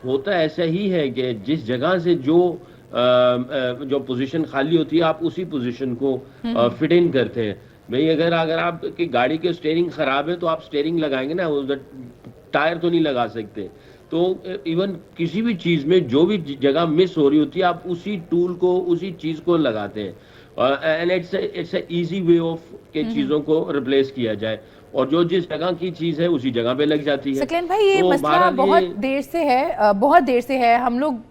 होता ऐसा ही है कि जिस जगह से जो पोजीशन खाली होती है आप उसी पोजीशन को फिट इन करते हैं। भाई अगर अगर आपकी गाड़ी के स्टेयरिंग खराब है तो आप स्टेयरिंग लगाएंगे ना, टायर तो नहीं लगा सकते। तो इवन किसी भी चीज में जो भी जगह मिस हो रही होती है, आप उसी टूल को, उसी चीज को लगाते हैं, and it's easy way of के चीजों को रिप्लेस किया जाए, और जो जिस जगह की चीज है उसी जगह पे लग जाती है। सकलेन भाई, ये तो मसला बहुत देर से है, बहुत देर से है। हम लोग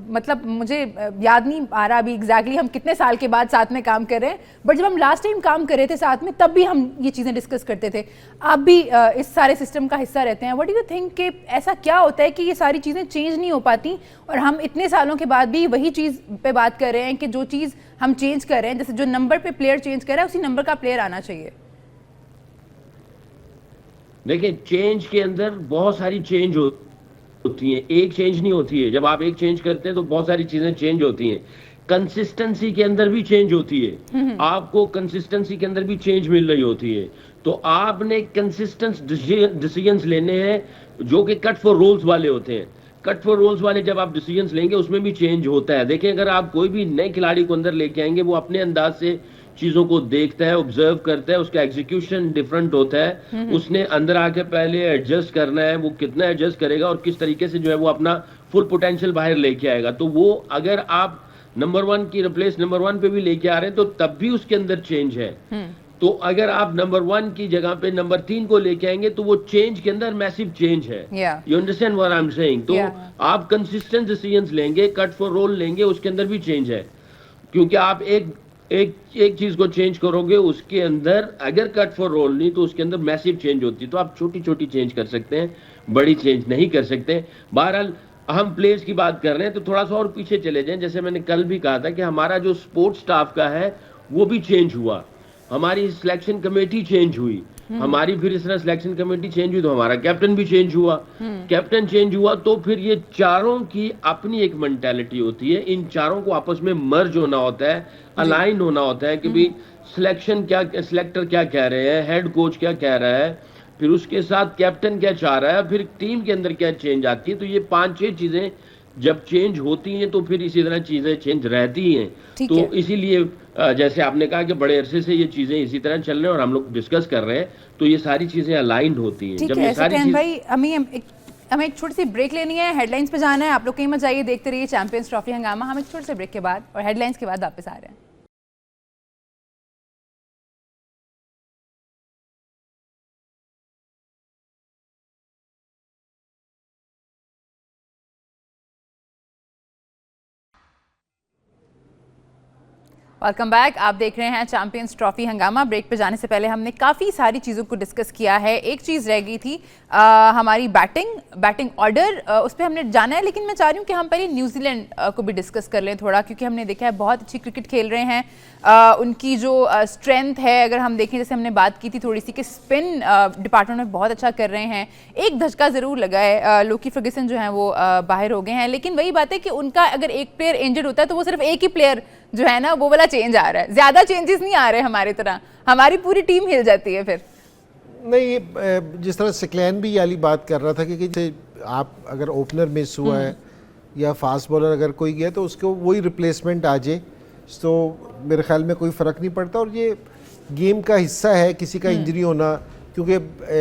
मतलब मुझे याद नहीं आ रहा अभी एग्जैक्टली हम कितने साल के बाद साथ में काम कर रहे हैं, बट जब हम लास्ट टाइम काम कर रहे थे साथ में तब भी हम ये चीज़ें डिस्कस करते थे। आप भी इस सारे सिस्टम का हिस्सा रहते हैं। व्हाट डू यू थिंक कि ऐसा क्या होता है कि ये सारी चीज़ें चेंज नहीं हो पाती और हम इतने सालों के बाद भी वही चीज़ पे बात कर रहे हैं कि जो चीज़ हम चेंज कर रहे हैं, जैसे जो नंबर पे प्लेयर चेंज कर रहा है उसी नंबर का प्लेयर आना चाहिए। देखिए, चेंज के अंदर बहुत सारी चेंज होती है, एक चेंज नहीं होती है। जब आप एक चेंज करते हैं तो बहुत सारी चीजें चेंज होती हैं। कंसिस्टेंसी के अंदर भी चेंज होती है, आपको कंसिस्टेंसी के अंदर भी चेंज मिल रही होती है। तो आपने कंसिस्टेंट डिसीजंस लेने हैं जो कि कट फॉर रोल्स वाले होते हैं। कट फॉर रोल्स वाले जब आप डिसीजंस लेंगे उसमें भी चेंज होता है। देखिए, अगर आप कोई भी नए खिलाड़ी को अंदर लेके आएंगे, वो अपने अंदाज से चीजों को देखता है, ऑब्जर्व करता है, उसका एग्जीक्यूशन डिफरेंट होता है। उसने अंदर आके पहले एडजस्ट करना है, वो कितना एडजस्ट करेगा और किस तरीके से जो है वो अपना फुल पोटेंशियल बाहर लेके आएगा। तो वो अगर आप नंबर 1 की रिप्लेस नंबर 1 पे भी लेके आ रहे हैं तो तब भी उसके अंदर चेंज है। तो अगर आप नंबर 1 की जगह पे नंबर 3 को लेके आएंगे तो वो चेंज के अंदर मैसिव चेंज है। You understand what I am saying? तो आप कंसिस्टेंट डिसीजंस लेंगे, कट फॉर रोल लेंगे, उसके अंदर भी चेंज है। क्योंकि आप एक चीज को चेंज करोगे, उसके अंदर अगर कट फॉर रोल नहीं तो उसके अंदर मैसिव चेंज होती है। तो आप छोटी छोटी चेंज कर सकते हैं, बड़ी चेंज नहीं कर सकते। बहरहाल हम प्लेयर्स की बात कर रहे हैं तो थोड़ा सा और पीछे चले जाएं। जैसे मैंने कल भी कहा था कि हमारा जो स्पोर्ट्स स्टाफ का है वो भी चेंज हुआ, हमारी सिलेक्शन कमेटी चेंज हुई, हमारी फिर इस तरह सिलेक्शन कमेटी चेंज हुई तो हमारा कैप्टन भी चेंज हुआ। कैप्टन चेंज हुआ तो फिर ये चारों की अपनी एक मेंटालिटी होती है, इन चारों को आपस में मर्ज होना होता है, अलाइन होना होता है कि भाई सिलेक्शन क्या, सिलेक्टर क्या कह रहे हैं, हेड कोच क्या कह रहा है, फिर उसके साथ कैप्टन क्या चाह रहा है, फिर टीम के अंदर क्या चेंज आती है। तो ये 5-6 चीजें जब चेंज होती हैं तो फिर इसी तरह चीजें चेंज रहती हैं। तो इसीलिए जैसे आपने कहा कि बड़े अरसे से ये चीजें इसी तरह चल रहे हैं और हम लोग डिस्कस कर रहे हैं, तो ये सारी चीजें अलाइंड होती हैं। जब ये सारी चीजें भाई हमें एक छोटी सी ब्रेक लेनी है, हेडलाइंस पे जाना है। आप लोग कहीं मत जाइए, देखते रहिए चैंपियंस ट्रॉफी हंगामा। हम एक छोटे से ब्रेक के बाद और हेडलाइंस के बाद वापस आ रहे हैं। Welcome back. आप देख रहे हैं चैंपियंस ट्रॉफी हंगामा। ब्रेक पे जाने से पहले हमने काफ़ी सारी चीज़ों को डिस्कस किया है। एक चीज़ रह गई थी हमारी बैटिंग ऑर्डर, उस पर हमने जाना है, लेकिन मैं चाह रही हूँ कि हम पहले न्यूजीलैंड को भी डिस्कस कर लें थोड़ा, क्योंकि हमने देखा है बहुत अच्छी क्रिकेट खेल रहे हैं। उनकी जो स्ट्रेंथ है, अगर हम देखें, जैसे हमने बात की थी थोड़ी सी कि स्पिन डिपार्टमेंट में बहुत अच्छा कर रहे हैं। एक धचका ज़रूर लगा है, लोकी फर्ग्यूसन जो हैं वो बाहर हो गए हैं, लेकिन वही बात है कि उनका अगर एक प्लेयर इंजर्ड होता है तो वो सिर्फ एक ही प्लेयर जो है ना वो वाला चेंज आ रहा है, ज्यादा चेंजेस नहीं आ रहे हमारी तरह, हमारी पूरी टीम हिल जाती है। फिर नहीं, ये जिस तरह सकलैन भी वाली बात कर रहा था कि आप अगर ओपनर मिस हुआ है या फास्ट बॉलर अगर कोई गया तो उसको वही रिप्लेसमेंट आ जाए तो मेरे ख्याल में कोई फ़र्क नहीं पड़ता। और ये गेम का हिस्सा है किसी का इंजरी होना, क्योंकि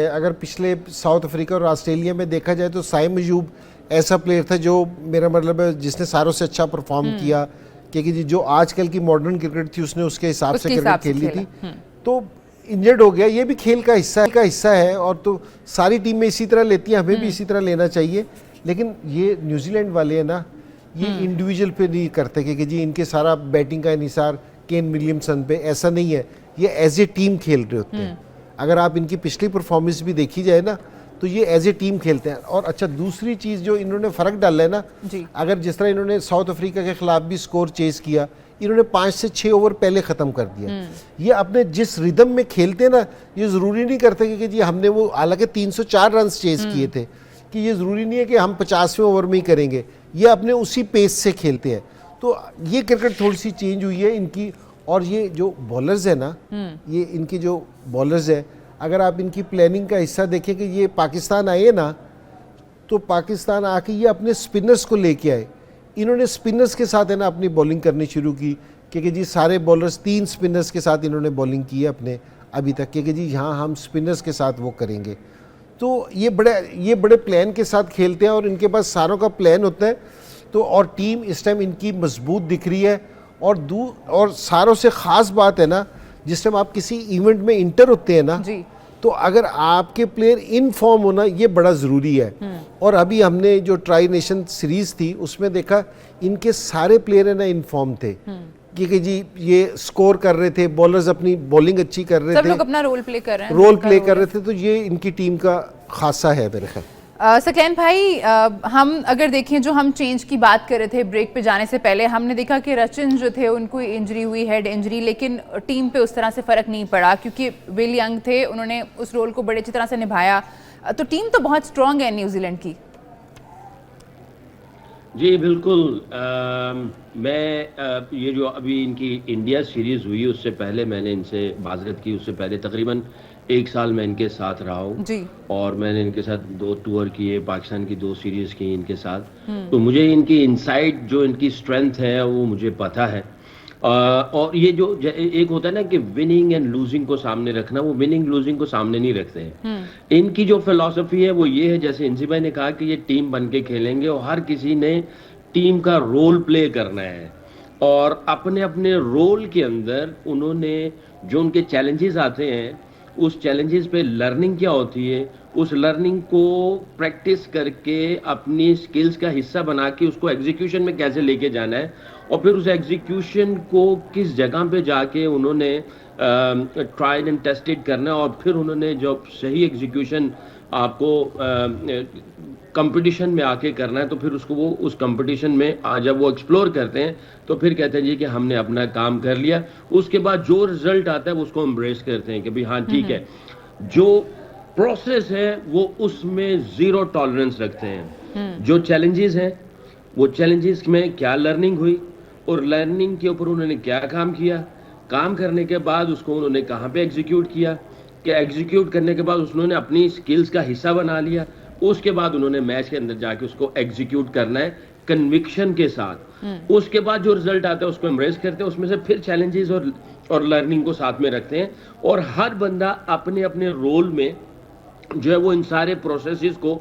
अगर पिछले साउथ अफ्रीका और ऑस्ट्रेलिया में देखा जाए तो साइम अयूब ऐसा प्लेयर था जो मेरा मतलब है जिसने सारों से अच्छा परफॉर्म किया, क्योंकि जो आजकल की मॉडर्न क्रिकेट थी उसने उसके हिसाब से क्रिकेट खेली थी। तो इंजर्ड हो गया, ये भी खेल का हिस्सा है और तो सारी टीमें इसी तरह लेती हैं, हमें भी इसी तरह लेना चाहिए। लेकिन ये न्यूजीलैंड वाले हैं ना, ये इंडिविजुअल पे नहीं करते कि जी इनके सारा बैटिंग का इन्हिसार केन विलियमसन पे, ऐसा नहीं है। ये एज ए टीम खेल रहे होते हैं। अगर आप इनकी पिछली परफॉर्मेंस भी देखी जाए ना तो ये एज ए टीम खेलते हैं। और अच्छा, दूसरी चीज़ जो इन्होंने फ़र्क डाला है ना, अगर जिस तरह इन्होंने साउथ अफ्रीका के खिलाफ भी स्कोर चेज किया, इन्होंने 5 से 6 ओवर पहले ख़त्म कर दिया। ये अपने जिस रिदम में खेलते ना, ये ज़रूरी नहीं करते कि जी हमने वो, हालांकि 304 रन चेज किए थे, कि ये ज़रूरी नहीं है कि हम 50वें ओवर में ही करेंगे, ये अपने उसी पेस से खेलते हैं। तो ये क्रिकेट थोड़ी सी चेंज हुई है इनकी। और ये जो बॉलर्स है ना, ये इनकी जो बॉलर्स है, अगर आप इनकी प्लानिंग का हिस्सा देखें कि ये पाकिस्तान आए ना, तो पाकिस्तान आके ये अपने स्पिनर्स को लेके आए। इन्होंने स्पिनर्स के साथ है ना अपनी बॉलिंग करनी शुरू की, क्योंकि जी सारे बॉलर्स 3 स्पिनर्स के साथ इन्होंने बॉलिंग की है अपने अभी तक कि जी हाँ हम स्पिनर्स के साथ वो करेंगे। तो ये बड़े प्लान के साथ खेलते हैं और इनके पास सारों का प्लान होता है। तो और टीम इस टाइम इनकी मजबूत दिख रही है। और सारों से ख़ास बात है ना, जिस टाइम आप किसी इवेंट में इंटर होते हैं ना जी, तो अगर आपके प्लेयर इन फॉर्म होना ये बड़ा ज़रूरी है। और अभी हमने जो ट्राई नेशन सीरीज़ थी उसमें देखा इनके सारे प्लेयर है ना इन फॉर्म थे कि जी ये स्कोर कर रहे थे, बॉलर्स अपनी बॉलिंग अच्छी कर रहे थे, सब लोग अपना रोल प्ले कर रहे हैं, तो ये इनकी टीम का खासा है मेरे ख्याल। सकलैन भाई, हम अगर देखें जो हम चेंज की बात कर रहे थे ब्रेक पे जाने से पहले, हमने देखा कि रचिन जो थे उनको इंजरी हुई, हेड इंजरी, लेकिन टीम पे उस तरह से फ़र्क नहीं पड़ा क्योंकि विल यंग थे, उन्होंने उस रोल को बड़े अच्छी तरह से निभाया। तो टीम तो बहुत स्ट्रांग है न्यूजीलैंड की। जी बिल्कुल। ये जो अभी इनकी इंडिया सीरीज़ हुई उससे पहले मैंने इनसे बाज़रत की, उससे पहले तकरीबन 1 साल मैं इनके साथ रहा हूँ जी। और मैंने इनके साथ 2 टूर किए, पाकिस्तान की 2 सीरीज़ की इनके साथ। तो मुझे इनकी इनसाइड जो इनकी स्ट्रेंथ है वो मुझे पता है। और ये जो एक होता है ना कि विनिंग एंड लूजिंग को सामने रखना, वो विनिंग लूजिंग को सामने नहीं रखते हैं। इनकी जो फिलॉसफी है वो ये है, जैसे इंसी भाई ने कहा कि ये टीम बन के खेलेंगे और हर किसी ने टीम का रोल प्ले करना है और अपने अपने रोल के अंदर उन्होंने जो उनके चैलेंजेस आते हैं उस चैलेंजेस पे लर्निंग क्या होती है, उस लर्निंग को प्रैक्टिस करके अपनी स्किल्स का हिस्सा बना के उसको एग्जीक्यूशन में कैसे लेके जाना है और फिर उस एग्जीक्यूशन को किस जगह पे जाके उन्होंने ट्राइड एंड टेस्टेड करना है और फिर उन्होंने जब सही एग्जीक्यूशन आपको कंपटीशन में आके करना है तो फिर उसको वो उस कंपटीशन में जब वो एक्सप्लोर करते हैं तो फिर कहते हैं जी कि हमने अपना काम कर लिया। उसके बाद जो रिजल्ट आता है उसको एम्ब्रेस करते हैं कि भाई हाँ ठीक है, जो प्रोसेस है वो उसमें जीरो टॉलरेंस रखते हैं। जो चैलेंजेस हैं वो चैलेंजेस में क्या लर्निंग हुई और लर्निंग के ऊपर उन्होंने क्या काम किया, काम करने के बाद उसको उन्होंने कहाँ पे एग्जीक्यूट किया, कि एग्जीक्यूट करने के बाद उन्होंने अपनी स्किल्स का हिस्सा बना लिया, उसके बाद उन्होंने मैच के अंदर जाके उसको एग्जीक्यूट करना है कन्विक्शन के साथ। उसके बाद जो रिजल्ट आता है उसको एम्ब्रेस करते हैं, उसमें से फिर चैलेंजेस और लर्निंग को साथ में रखते हैं और हर बंदा अपने अपने रोल में जो है वो इन सारे प्रोसेसेस को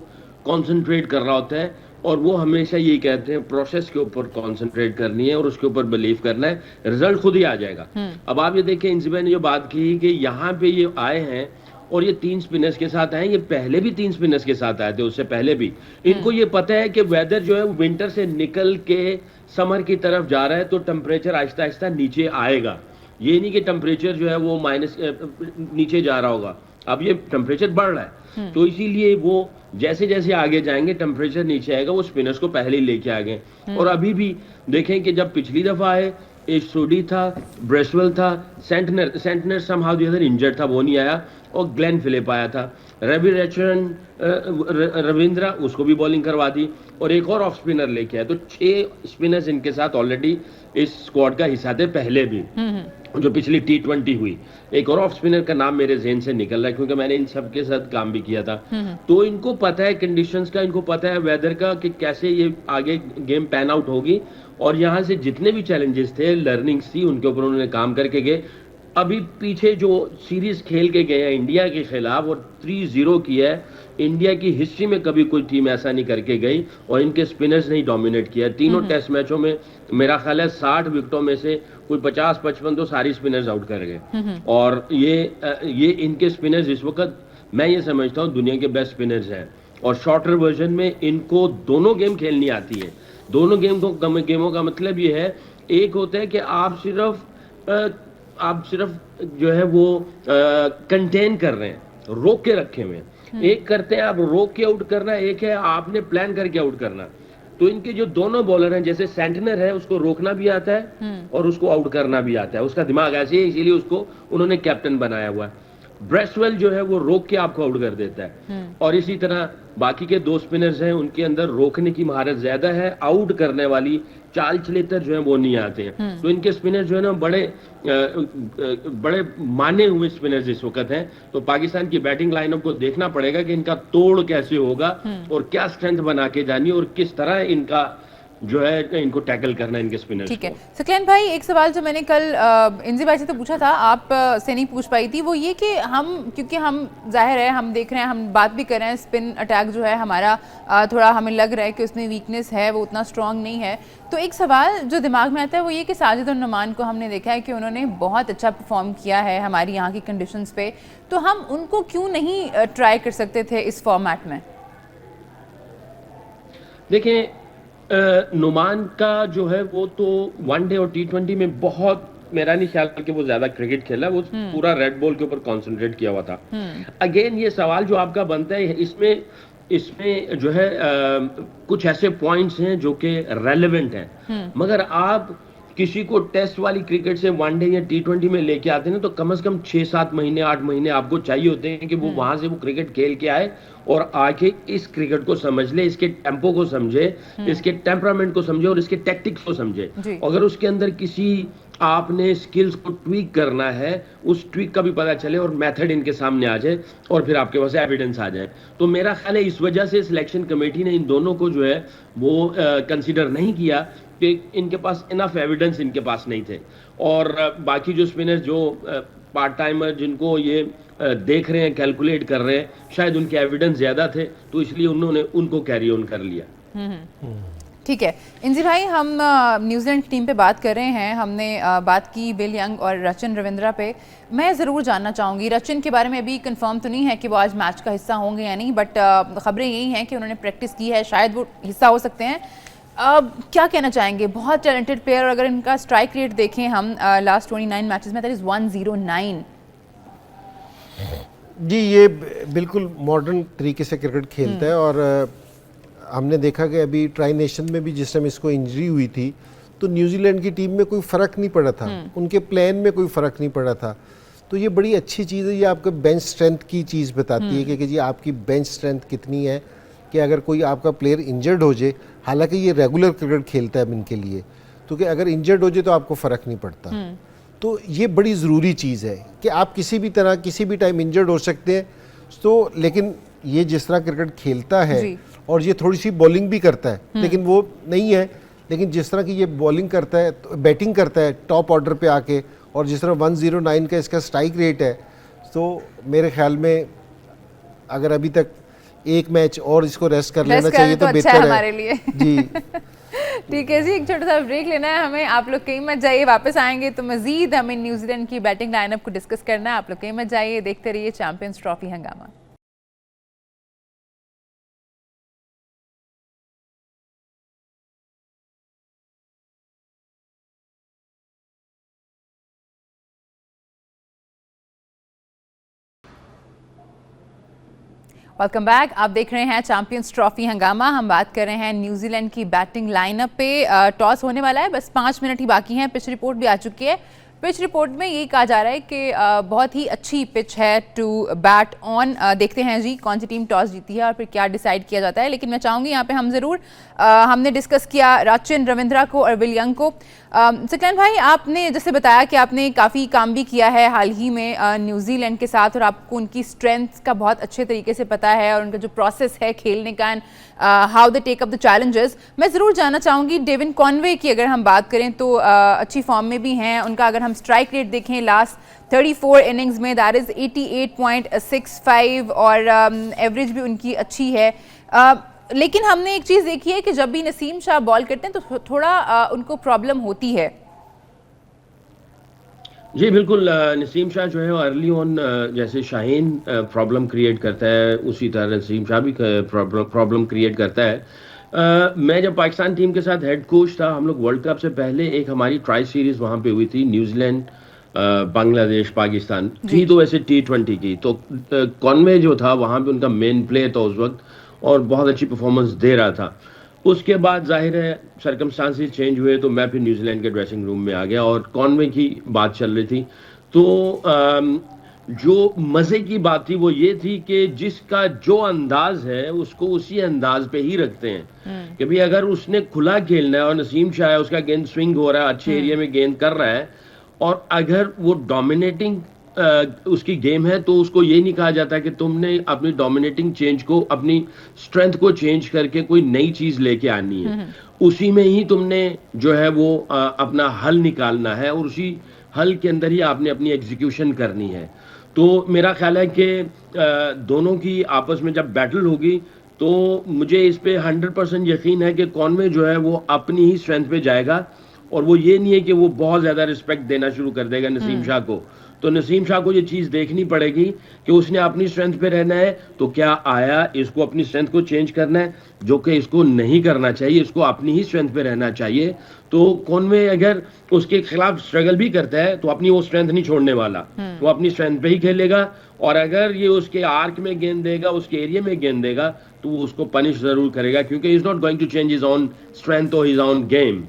कॉन्सेंट्रेट कर रहा होता है और वो हमेशा यही कहते हैं प्रोसेस के ऊपर कॉन्सेंट्रेट करनी है और उसके ऊपर बिलीव करना है, रिजल्ट खुद ही आ जाएगा। अब आप ये देखिए इंसिबा ने जो बात की कि यहाँ पे ये आए हैं और ये 3 स्पिनर्स के साथ आए, ये पहले भी 3 स्पिनर्स के साथ आए थे, उससे पहले भी इनको ये पता है कि वेदर जो है विंटर से निकल के समर की तरफ जा रहा है तो टेम्परेचर आहिस्ता आहिस्ता नीचे आएगा। ये नहीं कि टेम्परेचर जो है वो माइनस नीचे जा रहा होगा, अब ये टेम्परेचर बढ़ रहा है तो इसीलिए वो जैसे जैसे आगे जाएंगे टेम्परेचर नीचे आएगा, वो स्पिनर्स को पहले ही लेके आ गए। और अभी भी देखें कि जब पिछली दफा आए सोडी था, ब्रेसवेल था, Santner somehow the other injured था, वो नहीं आया और ग्लेन फिलिप आया था। रविंद्रा उसको भी बॉलिंग करवा दी और एक और ऑफ स्पिनर लेके आया, तो 6 स्पिनर्स इनके साथ ऑलरेडी इस स्क्वाड का हिस्सा थे पहले भी जो पिछली T20 हुई। एक और ऑफ स्पिनर का नाम मेरे ज़हन से निकल रहा है क्योंकि मैंने इन सब के साथ काम भी किया था। तो इनको पता है कंडीशंस का, इनको पता है वेदर का कि कैसे ये आगे गेम पैन आउट होगी और यहाँ से जितने भी चैलेंजेस थे, लर्निंग्स थी, उनके ऊपर उन्होंने काम करके गए। अभी पीछे जो सीरीज खेल के गए हैं इंडिया के खिलाफ और 3-0 किया है, इंडिया की हिस्ट्री में कभी कोई टीम ऐसा नहीं करके गई और इनके स्पिनर्स ने डोमिनेट किया। तीनों टेस्ट मैचों में मेरा ख्याल है 60 विकेटों में से कोई 50-55 तो सारी स्पिनर्स आउट कर गए और ये इनके स्पिनर्स इस वक्त मैं ये समझता हूँ दुनिया के बेस्ट स्पिनर्स हैं और शॉर्टर वर्जन में इनको दोनों गेम खेलनी आती है। दोनों गेमों का मतलब ये है, एक होता है कि आप सिर्फ जो है वो कंटेन कर रहे हैं, रोक के रखे हुए हैं। एक करते हैं आप रोक के आउट करना, एक है आपने प्लान करके आउट करना। तो इनके जो दोनों बॉलर हैं, जैसे सेंटनर है उसको रोकना भी आता है और उसको आउट करना भी आता है, उसका दिमाग ऐसे है, इसीलिए उसको उन्होंने कैप्टन बनाया हुआ है। ब्रेसवेल जो है वो रोक के आपको आउट कर देता है और इसी तरह बाकी के 2 स्पिनर्स हैं, उनके अंदर रोकने की महारत ज्यादा है, आउट करने वाली चाल चलेतर जो है वो नहीं आते हैं। तो इनके स्पिनर्स जो है ना बड़े माने हुए स्पिनर्स इस वक्त हैं। तो पाकिस्तान की बैटिंग लाइनअप को देखना पड़ेगा कि इनका तोड़ कैसे होगा और क्या स्ट्रेंथ बना के जानी और किस तरह इनका जो है इनको टैकल करना इनके स्पिनर्स ठीक है। को। सकलैन भाई, एक सवाल जो मैंने कल इंजी भाई से तो पूछा था, आप से नहीं पूछ पाई थी, वो ये कि क्योंकि हम जाहिर है हम देख रहे हैं, हम बात भी कर रहे हैं, स्पिन अटैक जो है हमारा थोड़ा हमें लग रहा है कि उसमें वीकनेस है, वो उतना स्ट्रांग नहीं है। तो एक सवाल जो दिमाग में आता है वो ये कि साजिद और नुमान को हमने देखा है कि उन्होंने बहुत अच्छा परफॉर्म किया है हमारी यहाँ की कंडीशंस पे, तो हम उनको क्यों नहीं ट्राई कर सकते थे इस फॉर्मेट में? देखें, नुमान का जो है वो तो वनडे और T20 में बहुत, मेरा नहीं ख्याल कि वो ज्यादा क्रिकेट खेला, वो पूरा रेड बॉल के ऊपर कंसंट्रेट किया हुआ था। अगेन ये सवाल जो आपका बनता है, इसमें जो है कुछ ऐसे पॉइंट्स हैं जो कि रेलेवेंट हैं, मगर आप किसी को टेस्ट वाली क्रिकेट से वनडे या T20 में लेके आते हैं ना, तो कम से कम 6-7 महीने 8 महीने आपको चाहिए होते हैं कि वो वहां से वो क्रिकेट खेल के आए और आके इस क्रिकेट को समझ ले, इसके टेम्पो को समझे, इसके टेम्परामेंट को समझे और इसके टैक्टिक्स को समझे। अगर उसके अंदर किसी आपने स्किल्स को ट्वीक करना है, उस ट्वीक का भी पता चले और मेथड इनके सामने आ जाए और फिर आपके पास एविडेंस आ जाए। तो मेरा ख्याल है इस वजह से सिलेक्शन कमेटी ने इन दोनों को जो है वो कंसीडर नहीं किया कि इनके पास इनफ एविडेंस इनके पास नहीं थे। और बाकी जो स्पिनर्स जो पार्ट टाइमर जिनको ये देख रहे हैं, कैलकुलेट कर रहे हैं, शायद उनके एविडेंस ज्यादा थे, तो इसलिए उन्होंने उनको कैरी ऑन कर लिया। ठीक है इंजी भाई, हम न्यूजीलैंड की टीम पे बात कर रहे हैं, हमने बात की विल यंग और रचिन रविंद्रा पे। मैं ज़रूर जानना चाहूँगी, रचिन के बारे में अभी कंफर्म तो नहीं है कि वो आज मैच का हिस्सा होंगे या नहीं, बट खबरें यही हैं कि उन्होंने प्रैक्टिस की है, शायद वो हिस्सा हो सकते हैं। क्या कहना चाहेंगे? बहुत टैलेंटेड प्लेयर, और अगर इनका स्ट्राइक रेट देखें हम लास्ट 29 मैचेस में, दैट इज़ 109। जी, ये बिल्कुल मॉडर्न तरीके से क्रिकेट खेलता है। और हमने देखा कि अभी ट्राई नेशन में भी जिस टाइम इसको इंजरी हुई थी, तो न्यूजीलैंड की टीम में कोई फ़र्क नहीं पड़ा था, उनके प्लान में कोई फ़र्क नहीं पड़ा था। तो ये बड़ी अच्छी चीज़ है, ये आपका बेंच स्ट्रेंथ की चीज़ बताती है कि जी आपकी बेंच स्ट्रेंथ कितनी है, कि अगर कोई आपका प्लेयर इंजर्ड हो जाए, हालांकि ये रेगुलर क्रिकेट खेलता है इनके लिए, तो कि अगर इंजर्ड हो जाए तो आपको फ़र्क नहीं पड़ता। तो ये बड़ी ज़रूरी चीज़ है कि आप किसी भी तरह किसी भी टाइम इंजर्ड हो सकते हैं। तो लेकिन ये जिस तरह क्रिकेट खेलता है और ये थोड़ी सी बॉलिंग भी करता है, लेकिन वो नहीं है, लेकिन जिस तरह की ये बॉलिंग करता है, तो बैटिंग करता है टॉप ऑर्डर पे आके, और जिस तरह 109 का इसका स्ट्राइक रेट है, तो मेरे ख्याल में अगर अभी तक एक मैच और इसको रेस्ट कर लेना चाहिए तो बेहतर है हमारे लिए। जी ठीक है जी, एक छोटा सा ब्रेक लेना है हमें, आप लोग कहीं मत जाइए, वापस आएंगे तो मजीद हमें न्यूजीलैंड की बैटिंग लाइनअप को डिस्कस करना है। आप लोग कहीं मत जाइए, देखते रहिए चैंपियंस ट्रॉफी हंगामा। वेलकम बैक, आप देख रहे हैं चैंपियंस ट्रॉफी हंगामा। हम बात कर रहे हैं न्यूजीलैंड की बैटिंग लाइनअप पे। टॉस होने वाला है, बस 5 मिनट ही बाकी हैं। पिच रिपोर्ट भी आ चुकी है। पिच रिपोर्ट में यही कहा जा रहा है कि बहुत ही अच्छी पिच है टू बैट ऑन। देखते हैं जी कौन सी टीम टॉस जीती है और फिर क्या डिसाइड किया जाता है। लेकिन मैं चाहूँगी यहाँ पे हम ज़रूर हमने डिस्कस किया रचिन रविंद्रा को और विल यंग को। सकलैन भाई, आपने जैसे बताया कि आपने काफ़ी काम भी किया है हाल ही में न्यूजीलैंड के साथ, और आपको उनकी स्ट्रेंथ का बहुत अच्छे तरीके से पता है और उनका जो प्रोसेस है खेलने का and how they take up the challenges. मैं ज़रूर जानना चाहूँगी डेविन कॉनवे की, अगर हम बात करें तो अच्छी फॉर्म में भी हैं। उनका अगर हम स्ट्राइक रेट देखें लास्ट 34 इनिंग्स में, दैट इज़ 88.65, और एवरेज भी उनकी अच्छी है। लेकिन हमने एक चीज़ देखी है कि जब भी नसीम शाह बॉल करते हैं तो थोड़ा उनको प्रॉब्लम होती है। जी बिल्कुल, नसीम शाह जो है अर्ली ऑन जैसे शाहीन प्रॉब्लम क्रिएट करता है, उसी तरह नसीम शाह भी प्रॉब्लम क्रिएट करता है। मैं जब पाकिस्तान टीम के साथ हेड कोच था, हम लोग वर्ल्ड कप से पहले एक हमारी ट्राई सीरीज वहाँ पे हुई थी, न्यूजीलैंड बांग्लादेश पाकिस्तान थी, तो वैसे T20 की। तो कॉनवे जो था वहाँ पे उनका मेन प्लेयर था उस वक्त और बहुत अच्छी परफॉर्मेंस दे रहा था। उसके बाद जाहिर है सर्कमस्टांसेस चेंज हुए, तो मैं फिर न्यूजीलैंड के ड्रेसिंग रूम में आ गया और कॉनवे की बात चल रही थी। तो जो मज़े की बात थी वो ये थी कि जिसका जो अंदाज है उसको उसी अंदाज पे ही रखते हैं कि भाई अगर उसने खुला खेलना है और नसीम शाह है, उसका गेंद स्विंग हो रहा है, अच्छे एरिया में गेंद कर रहा है, और अगर वो डोमिनेटिंग उसकी गेम है, तो उसको ये नहीं कहा जाता कि तुमने अपनी डोमिनेटिंग चेंज को, अपनी स्ट्रेंथ को चेंज करके कोई नई चीज लेके आनी है। उसी में ही तुमने जो है वो अपना हल निकालना है और उसी हल के अंदर ही आपने अपनी एग्जीक्यूशन करनी है। तो मेरा ख्याल है कि दोनों की आपस में जब बैटल होगी तो मुझे इस पे 100% यकीन है कि कॉनवे जो है वो अपनी ही स्ट्रेंथ पे जाएगा और वो ये नहीं है कि वो बहुत ज़्यादा रिस्पेक्ट देना शुरू कर देगा नसीम शाह को। तो नसीम शाह को ये चीज़ देखनी पड़ेगी कि उसने अपनी स्ट्रेंथ पे रहना है, तो क्या आया इसको अपनी स्ट्रेंथ को चेंज करना है, जो कि इसको नहीं करना चाहिए, इसको अपनी ही स्ट्रेंथ पे रहना चाहिए। तो कॉनवे अगर उसके खिलाफ स्ट्रगल भी करता है तो अपनी वो स्ट्रेंथ नहीं छोड़ने वाला, वो अपनी स्ट्रेंथ पे ही खेलेगा और अगर ये उसके आर्क में गेंद देगा, उसके एरिया में गेंद देगा तो वो उसको पनिश जरूर करेगा क्योंकि is not going to change his own strength और हिज ओन गेम।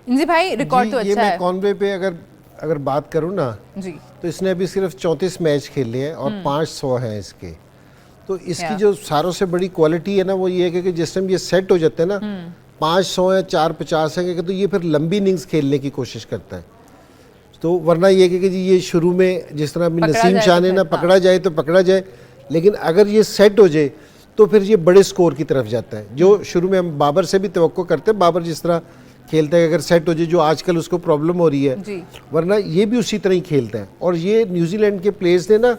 जी भाई रिकॉर्ड तो अच्छा है। कॉनवे पे अगर बात करूं ना जी, तो इसने अभी सिर्फ 34 मैच खेले हैं और 500 हैं इसके। तो इसकी जो सारों से बड़ी क्वालिटी है ना वो ये है कि जिस टाइम ये सेट हो जाते हैं ना 500 है 450 है तो ये फिर लंबी इनिंग्स खेलने की कोशिश करता है। तो वरना ये कि जी ये शुरू में जिस तरह अभी नसीम शाह ने ना पकड़ा जाए तो पकड़ा जाए, लेकिन अगर ये सेट हो जाए तो फिर ये बड़े स्कोर की तरफ जाता है, जो शुरू में हम बाबर से भी तवक्को करते हैं। बाबर जिस तरह खेलता है अगर सेट हो जाए, जो आजकल उसको प्रॉब्लम हो रही है, वरना ये भी उसी तरह ही खेलता है। और ये न्यूजीलैंड के प्लेयर्स ने ना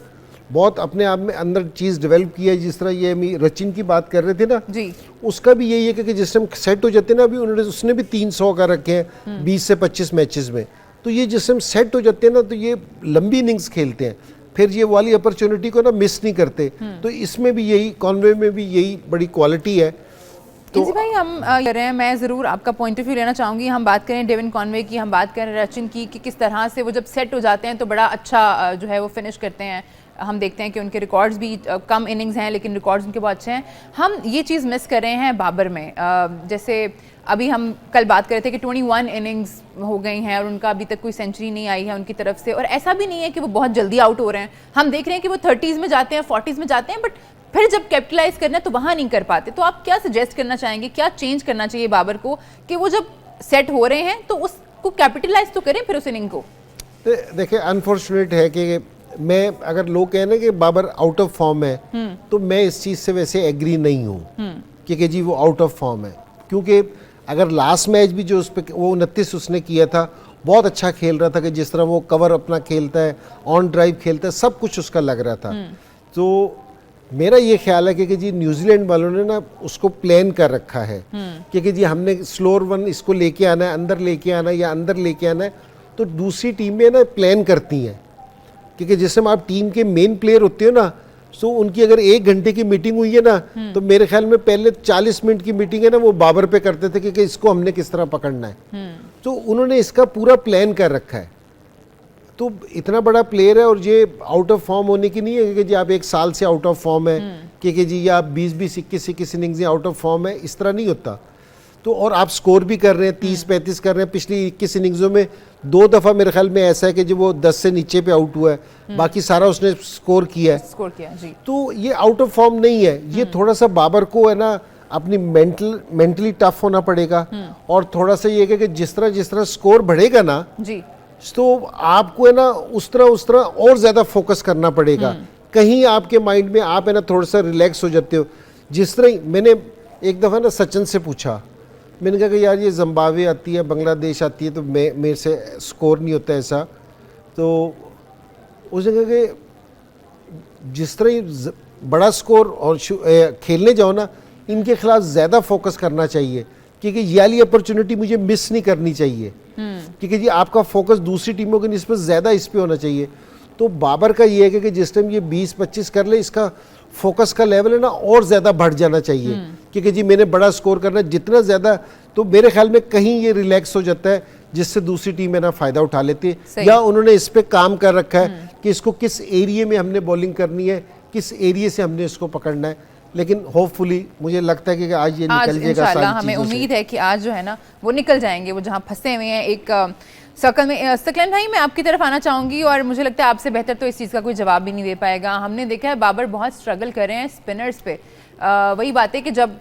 बहुत अपने आप में अंदर चीज़ डेवलप की है। जिस तरह ये हम रचिन की बात कर रहे थे ना जी, उसका भी यही है कि जिस टाइम सेट हो जाते हैं ना, अभी उसने भी 300 का रखे हैं 20 से 25 मैचेस में। तो ये जिस टाइम सेट हो जाते हैं ना तो ये लंबी इनिंग्स खेलते हैं, फिर ये वाली अपॉर्चुनिटी को ना मिस नहीं करते। तो इसमें भी यही, कॉनवे में भी यही बड़ी क्वालिटी है। तो भाई हम कर रहे हैं, मैं ज़रूर आपका पॉइंट ऑफ व्यू लेना चाहूँगी। हम बात करें डेविन कॉनवे की, हम बात करें रचिन की कि किस तरह से वो जब सेट हो जाते हैं तो बड़ा अच्छा जो है वो फिनिश करते हैं। हम देखते हैं कि उनके रिकॉर्ड्स भी कम इनिंग्स हैं लेकिन रिकॉर्ड्स उनके बहुत अच्छे हैं। हम ये चीज़ मिस कर रहे हैं बाबर में। जैसे अभी हम कल बात कर रहे थे कि 21 इनिंग्स हो गई हैं और उनका अभी तक कोई सेंचुरी नहीं आई है उनकी तरफ से, और ऐसा भी नहीं है कि वो बहुत जल्दी आउट हो रहे हैं। हम देख रहे हैं कि वो 30s में जाते हैं, 40s में जाते हैं, बट फिर जब कैपिटलाइज करना है तो वहाँ नहीं कर पाते। तो आप क्या सजेस्ट करना चाहेंगे, क्या चेंज करना चाहिए बाबर को कि वो जब सेट हो रहे हैं तो उसको कैपिटलाइज तो करें फिर उस इनिंग को? देखिए अनफॉर्चुनेट है कि मैं, अगर लोग कहें ना कि बाबर आउट ऑफ फॉर्म है तो मैं इस चीज़ से वैसे एग्री नहीं हूँ कि जी वो आउट ऑफ फॉर्म है। क्योंकि अगर लास्ट मैच भी जो उस पर वो 29 उसने किया था, बहुत अच्छा खेल रहा था कि जिस तरह वो कवर अपना खेलता है, ऑन ड्राइव खेलता है, सब कुछ उसका लग रहा था। तो मेरा ये ख्याल है कि जी न्यूजीलैंड वालों ने ना उसको प्लान कर रखा है कि जी हमने स्लोअर वन इसको लेके आना है, अंदर लेके आना है या अंदर लेके आना है। तो दूसरी टीमें ना प्लान करती हैं क्योंकि जिस समय आप टीम के मेन प्लेयर होते हो ना, तो उनकी अगर 1 घंटे की मीटिंग हुई है ना तो मेरे ख्याल में पहले 40 मिनट की मीटिंग है ना वो बाबर पे करते थे कि इसको हमने किस तरह पकड़ना है। तो उन्होंने इसका पूरा प्लान कर रखा है। तो इतना बड़ा प्लेयर है और ये आउट ऑफ फॉर्म होने की नहीं है कि जी आप 1 साल से आउट ऑफ फॉर्म है कि जी या आप 20-20 21-21 इनिंग्स से आउट ऑफ फॉर्म है, इस तरह नहीं होता। तो और आप स्कोर भी कर रहे हैं, 30-35 कर रहे हैं। पिछली 21 इनिंग्सों में 2 दफ़ा मेरे ख्याल में ऐसा है कि जो वो 10 से नीचे पे आउट हुआ है, बाकी सारा उसने स्कोर किया जी। तो ये आउट ऑफ फॉर्म नहीं है। ये थोड़ा सा बाबर को है ना अपनी मेंटली टफ होना पड़ेगा और थोड़ा सा ये कि जिस तरह स्कोर बढ़ेगा ना जी, तो आपको है ना उस तरह और ज़्यादा फोकस करना पड़ेगा। कहीं आपके माइंड में आप है ना थोड़ा सा रिलैक्स हो जाते हो। जिस तरह मैंने एक दफ़ा ना सचिन से पूछा, मैंने कहा कि यार ये जिम्बाब्वे आती है, बांग्लादेश आती है, तो मेरे से स्कोर नहीं होता ऐसा। तो उसने कहा कि जिस तरह बड़ा स्कोर और खेलने जाओ ना, इनके खिलाफ ज़्यादा फोकस करना चाहिए क्योंकि ये वाली अपॉर्चुनिटी मुझे मिस नहीं करनी चाहिए क्योंकि जी आपका फोकस दूसरी टीमों के निस्बत ज़्यादा इस पे होना चाहिए। तो बाबर का ये है कि जिस टाइम ये 20-25 कर ले, इसका फोकस का लेवल है ना और ज़्यादा बढ़ जाना चाहिए क्योंकि जी मैंने बड़ा स्कोर करना है। जितना ज़्यादा, तो मेरे ख्याल में कहीं ये रिलैक्स हो जाता है जिससे दूसरी टीम है ना फ़ायदा उठा लेती है। या उन्होंने इस पर काम कर रखा है कि इसको किस एरिए में हमने बॉलिंग करनी है, किस एरिए से हमने इसको पकड़ना है। लेकिन होपफुली मुझे लगता है कि आज ये निकल जाएगा। इंशाल्लाह हमें उम्मीद है कि आज जो है ना वो निकल जाएंगे, वो जहाँ फंसे हुए हैं एक सर्कल में। सकलन भाई, मैं आपकी तरफ आना चाहूँगी और मुझे लगता है आपसे बेहतर तो इस चीज़ का कोई जवाब भी नहीं दे पाएगा। हमने देखा है बाबर बहुत स्ट्रगल कर रहे हैं स्पिनर्स पे। वही बात है कि जब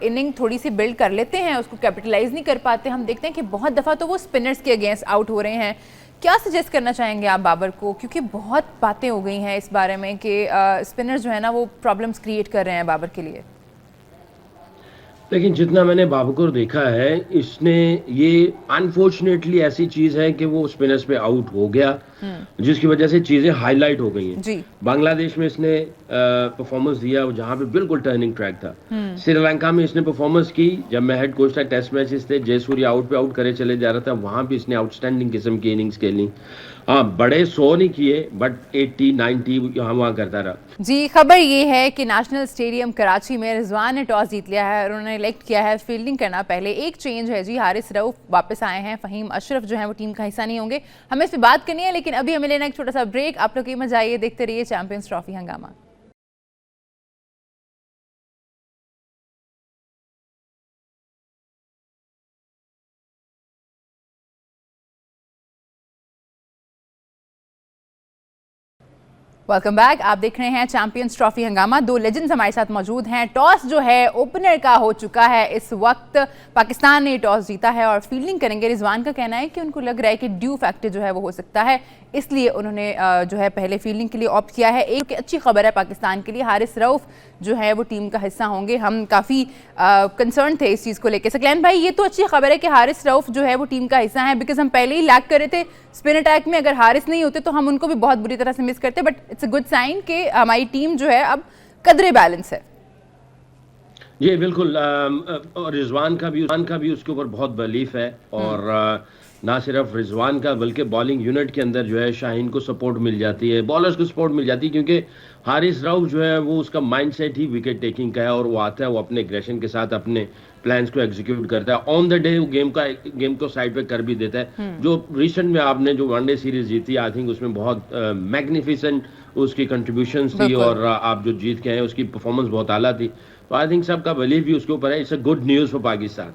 इनिंग थोड़ी सी बिल्ड कर लेते हैं उसको कैपिटलाइज नहीं कर पाते। हम देखते हैं कि बहुत दफ़ा तो वो स्पिनर्स के अगेंस्ट आउट हो रहे हैं। क्या सजेस्ट करना चाहेंगे आप बाबर को, क्योंकि बहुत बातें हो गई हैं इस बारे में कि स्पिनर्स जो है ना वो प्रॉब्लम्स क्रिएट कर रहे हैं बाबर के लिए? लेकिन जितना मैंने बाबूकर देखा है, इसने ये अनफॉर्चुनेटली ऐसी चीज है कि वो स्पिनर्स पे आउट हो गया, जिसकी वजह से चीजें हाईलाइट हो गई हैं। जी। बांग्लादेश में इसने परफॉर्मेंस दिया जहां पे बिल्कुल टर्निंग ट्रैक था। श्रीलंका में इसने परफॉर्मेंस की, जब मैं हेड कोच था, टेस्ट मैचेस थे, जयसूर्या आउट पे आउट करे चले जा रहा था, वहां भी इसने आउटस्टैंडिंग किस्म की इनिंग्स खेली। हाँ, बड़े 100 नहीं किए, बट 80 90 यहाँ वहां करता रहा। जी, खबर ये है कि नेशनल स्टेडियम कराची में रिजवान ने टॉस जीत लिया है और उन्होंने इलेक्ट किया है फील्डिंग करना। पहले एक चेंज है जी, हारिस रऊफ वापस आए हैं, फहीम अशरफ जो है वो टीम का हिस्सा नहीं होंगे। हमें इस पर बात करनी है, लेकिन अभी हमें लेना एक छोटा सा ब्रेक। आप लोग मजा आइए, देखते रहिए चैंपियंस ट्रॉफी हंगामा। Welcome back. आप देख रहे हैं चैंपियंस ट्रॉफी हंगामा। दो लेजेंड्स हमारे साथ मौजूद हैं। टॉस जो है ओपनर का हो चुका है इस वक्त। पाकिस्तान ने टॉस जीता है और फील्डिंग करेंगे। रिजवान का कहना है कि उनको लग रहा है कि ड्यू फैक्टर जो है वो हो सकता है, इसलिए उन्होंने जो है पहले फील्डिंग के लिए ऑप्ट किया है। एक अच्छी खबर है पाकिस्तान के लिए, हारिस रऊफ जो है वो टीम का हिस्सा होंगे। हम काफ़ी कंसर्न थे इस चीज़ को लेकर। सकलैन भाई, ये तो अच्छी खबर है कि हारिस रऊफ जो है वो टीम का हिस्सा है, बिकॉज हम पहले ही लैक कर रहे थे स्पिन अटैक में। अगर हारिस नहीं होते तो हम उनको भी बहुत बुरी तरह से मिस करते। But it's a good sign कि हमारी टीम जो है अब कदरे बैलेंस है। जी बिल्कुल। और रिजवान का भी उसके ऊपर बहुत बिलीफ है, और ना सिर्फ रिजवान का बल्कि बॉलिंग यूनिट के अंदर जो है शाहीन को सपोर्ट मिल जाती है, बॉलर्स को सपोर्ट मिल जाती है, क्योंकि हारिस रऊफ जो है वो उसका माइंडसेट ही विकेट टेकिंग का है, और वो आता है, वो अपने एग्रेशन के साथ अपने प्लान्स को एग्जीक्यूट करता है ऑन द डे। वो गेम को साइड पे कर भी देता है। जो रिसेंट में आपने जो वनडे सीरीज जीती, आई थिंक उसमें बहुत मैग्निफिसेंट उसकी कंट्रीब्यूशंस थी, और आप जो जीत के हैं उसकी परफॉर्मेंस बहुत आला थी। तो आई थिंक सबका बिलीव भी उसके ऊपर है। It's a good news for Pakistan.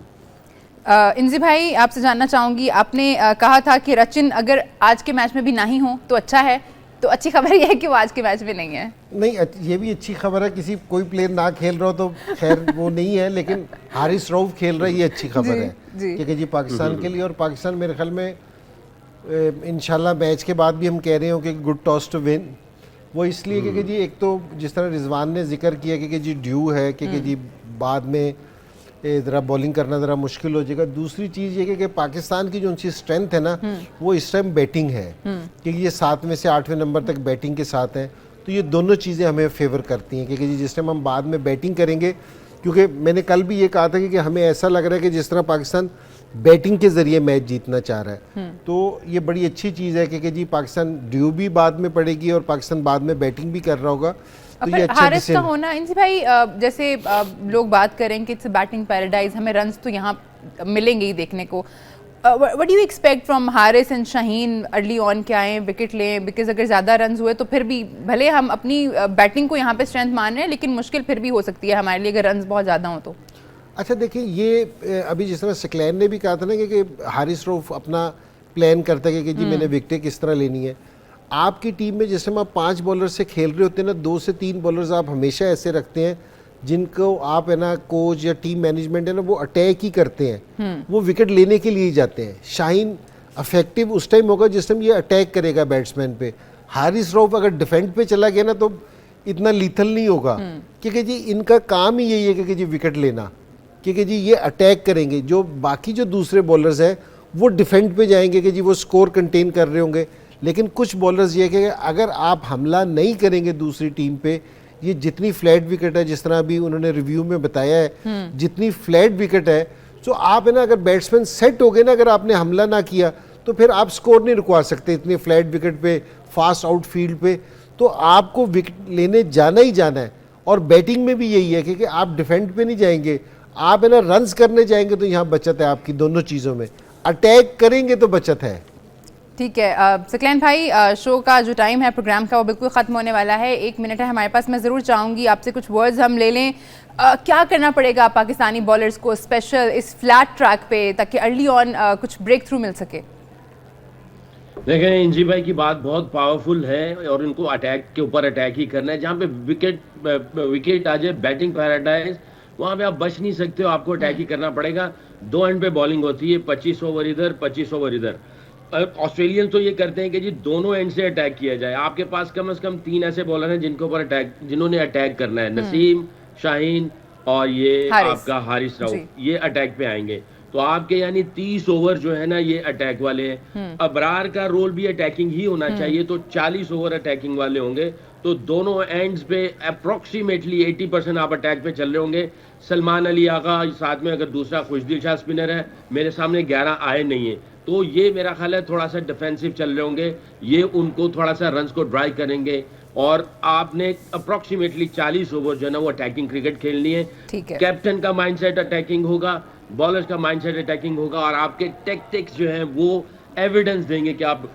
Inzi भाई, आपसे जानना चाहूंगी, आपने कहा था कि रचिन अगर आज के मैच में भी नहीं हो तो अच्छा है, तो अच्छी खबर यह है कि वो आज के मैच में नहीं है। नहीं, ये भी अच्छी खबर है। किसी कोई प्लेयर ना खेल रहा हो तो खैर वो नहीं है, लेकिन हारिस रऊफ खेल रहा है, ये अच्छी खबर है क्योंकि जी पाकिस्तान के लिए। और पाकिस्तान मेरे ख्याल में इंशाल्लाह मैच के बाद भी हम कह रहे हो कि गुड टॉस टू विन। वो इसलिए क्योंकि जी एक तो जिस तरह रिजवान ने जिक्र किया कि जी ड्यू है कि जी बाद में ज़रा बॉलिंग करना ज़रा मुश्किल हो जाएगा। दूसरी चीज़ ये कि पाकिस्तान की जो उनकी स्ट्रेंथ है ना, वो इस टाइम बैटिंग है, क्योंकि ये 7वें से 8वें नंबर तक बैटिंग के साथ हैं। तो ये दोनों चीज़ें हमें फेवर करती हैं, क्योंकि जिस टाइम हम बाद में बैटिंग करेंगे, क्योंकि मैंने कल भी ये कहा था कि हमें ऐसा लग रहा है कि जिस तरह पाकिस्तान बैटिंग के ज़रिए मैच जीतना चाह रहा है, तो ये बड़ी अच्छी चीज़ है कि जी पाकिस्तान ड्यू भी बाद में पड़ेगी और पाकिस्तान बाद में बैटिंग भी कर रहा होगा। तो ये अच्छा हारिस का होना, इंसी भाई, जैसे लोग बात करें कि इट्स बैटिंग पैराडाइज, हमें रन्स तो यहाँ मिलेंगे ही देखने को। What do you expect from Haris and Shaheen early on के आए विकेट लें? बिकॉज अगर ज़्यादा रन्स हुए तो फिर भी भले हम अपनी बैटिंग को यहाँ पे स्ट्रेंथ मान रहे हैं, लेकिन मुश्किल फिर भी हो सकती है हमारे लिए अगर रन्स बहुत ज़्यादा हो तो। अच्छा देखिए, ये अभी जिस तरह सकलैन ने भी कहा था ना कि हारिस रऊफ अपना प्लान करता है कि जी मैंने विकेटें किस तरह लेनी है। आपकी टीम में जैसे आप 5 बॉलर से खेल रहे होते हैं ना, 2 से 3 बॉलर्स आप हमेशा ऐसे रखते हैं जिनको आप है ना कोच या टीम मैनेजमेंट है ना वो अटैक ही करते हैं, वो विकेट लेने के लिए ही जाते हैं। शाहीन इफेक्टिव उस टाइम होगा जिस टाइम ये अटैक करेगा बैट्समैन पे। हारिस रऊफ अगर डिफेंड पे चला गया ना तो इतना लीथल नहीं होगा, क्योंकि जी इनका काम ही यही है कि जी विकेट लेना, क्योंकि जी ये अटैक करेंगे। जो बाकी जो दूसरे बॉलर्स हैं वो डिफेंड पे जाएंगे कि जी वो स्कोर कंटेन कर रहे होंगे, लेकिन कुछ बॉलर्स ये कि अगर आप हमला नहीं करेंगे दूसरी टीम पे, ये जितनी फ्लैट विकेट है, जिस तरह अभी उन्होंने रिव्यू में बताया है, जितनी फ्लैट विकेट है, तो आप है ना अगर बैट्समैन सेट हो गए ना, अगर आपने हमला ना किया तो फिर आप स्कोर नहीं रुकवा सकते इतनी फ्लैट विकेट पे, फास्ट आउटफील्ड पे। तो आपको विकेट लेने जाना ही जाना है। और बैटिंग में भी यही है कि आप डिफेंड पे नहीं जाएंगे, आप है ना रन्स करने जाएंगे, तो यहाँ बचत है आपकी दोनों चीज़ों में। अटैक करेंगे तो बचत है। ठीक है सकलैन भाई, शो का जो टाइम है प्रोग्राम का वो बिल्कुल ख़त्म होने वाला है। 1 मिनट है हमारे पास। मैं ज़रूर चाहूँगी आपसे कुछ वर्ड्स हम ले लें। क्या करना पड़ेगा पाकिस्तानी बॉलर्स को स्पेशल इस फ्लैट ट्रैक पे, ताकि अर्ली ऑन कुछ ब्रेक थ्रू मिल सके? देखें, इंजी भाई की बात बहुत पावरफुल है, और उनको अटैक के ऊपर अटैक ही करना है। जहाँ पे विकेट आ जाए, बैटिंग पैराडाइज, वहाँ पे आप बच नहीं सकते हो, आपको अटैक ही करना पड़ेगा। 2 एंड पे बॉलिंग होती है, 25 ओवर इधर, 25 ओवर इधर। ऑस्ट्रेलियन तो ये करते हैं कि जी दोनों एंड से अटैक किया जाए। आपके पास कम से कम 3 ऐसे बॉलर हैं जिनके ऊपर जिन्होंने अटैक करना है, नसीम, शाहीन और ये हारिस। आपका हारिस जी। रऊफ, ये अटैक पे आएंगे। तो आपके यानी 30 ओवर जो है ना ये अटैक वाले हैं। अबरार का रोल भी अटैकिंग ही होना चाहिए, तो 40 ओवर अटैकिंग वाले होंगे। तो दोनों एंड्स पे अप्रोक्सीमेटली 80% आप अटैक पे चल रहे होंगे। सलमान अली आगा साथ में अगर दूसरा खुशदिल शाह स्पिनर है, मेरे सामने 11 आए नहीं है, तो ये मेरा ख्याल है थोड़ा सा डिफेंसिव चल रहे होंगे। ये उनको थोड़ा सा रन्स को ड्राइव करेंगे और आपने अप्रोक्सीमेटली 40 ओवर जो है ना वो अटैकिंग क्रिकेट खेलनी है। ठीक है। कैप्टन का माइंडसेट अटैकिंग होगा, बॉलर्स का माइंडसेट अटैकिंग होगा, और आपके टैक्टिक्स जो हैं वो एविडेंस देंगे कि आप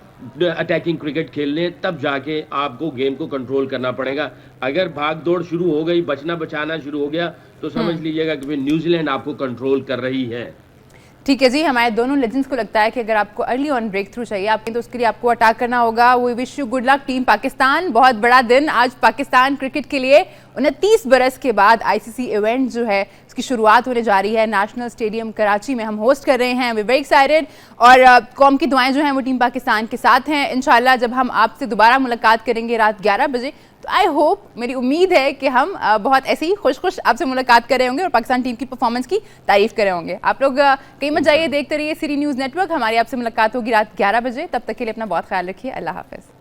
अटैकिंग क्रिकेट खेलने हैं, तब जाके आपको गेम को कंट्रोल करना पड़ेगा। अगर भाग दौड़ शुरू हो गई, बचना बचाना शुरू हो गया, तो समझ लीजिएगा कि न्यूजीलैंड आपको कंट्रोल कर रही है। ठीक है जी, हमारे दोनों लेजेंड्स को लगता है कि अगर आपको अर्ली ऑन ब्रेक थ्रू चाहिए आपके, तो उसके लिए आपको अटैक करना होगा। We wish you good luck team Pakistan. बहुत बड़ा दिन आज पाकिस्तान क्रिकेट के लिए। 29 बरस के बाद आईसीसी इवेंट जो है उसकी शुरुआत होने जा रही है। नेशनल स्टेडियम कराची में हम होस्ट कर रहे हैं। वी वेरी एक्साइटेड और कौम की दुआएं जो हैं वो टीम पाकिस्तान के साथ हैं। इंशाल्लाह जब हम आपसे दोबारा मुलाकात करेंगे रात 11 बजे, तो आई होप, मेरी उम्मीद है कि हम बहुत ऐसे ही खुश आपसे मुलाकात कर रहे होंगे और पाकिस्तान टीम की परफॉर्मेंस की तारीफ कर रहे होंगे। आप लोग कहीं मत जाइए, देखते रहिए सिटी न्यूज़ नेटवर्क। हमारी आपसे मुलाकात होगी रात 11 बजे। तब तक के लिए अपना बहुत ख्याल रखिए। अल्लाह हाफिज़।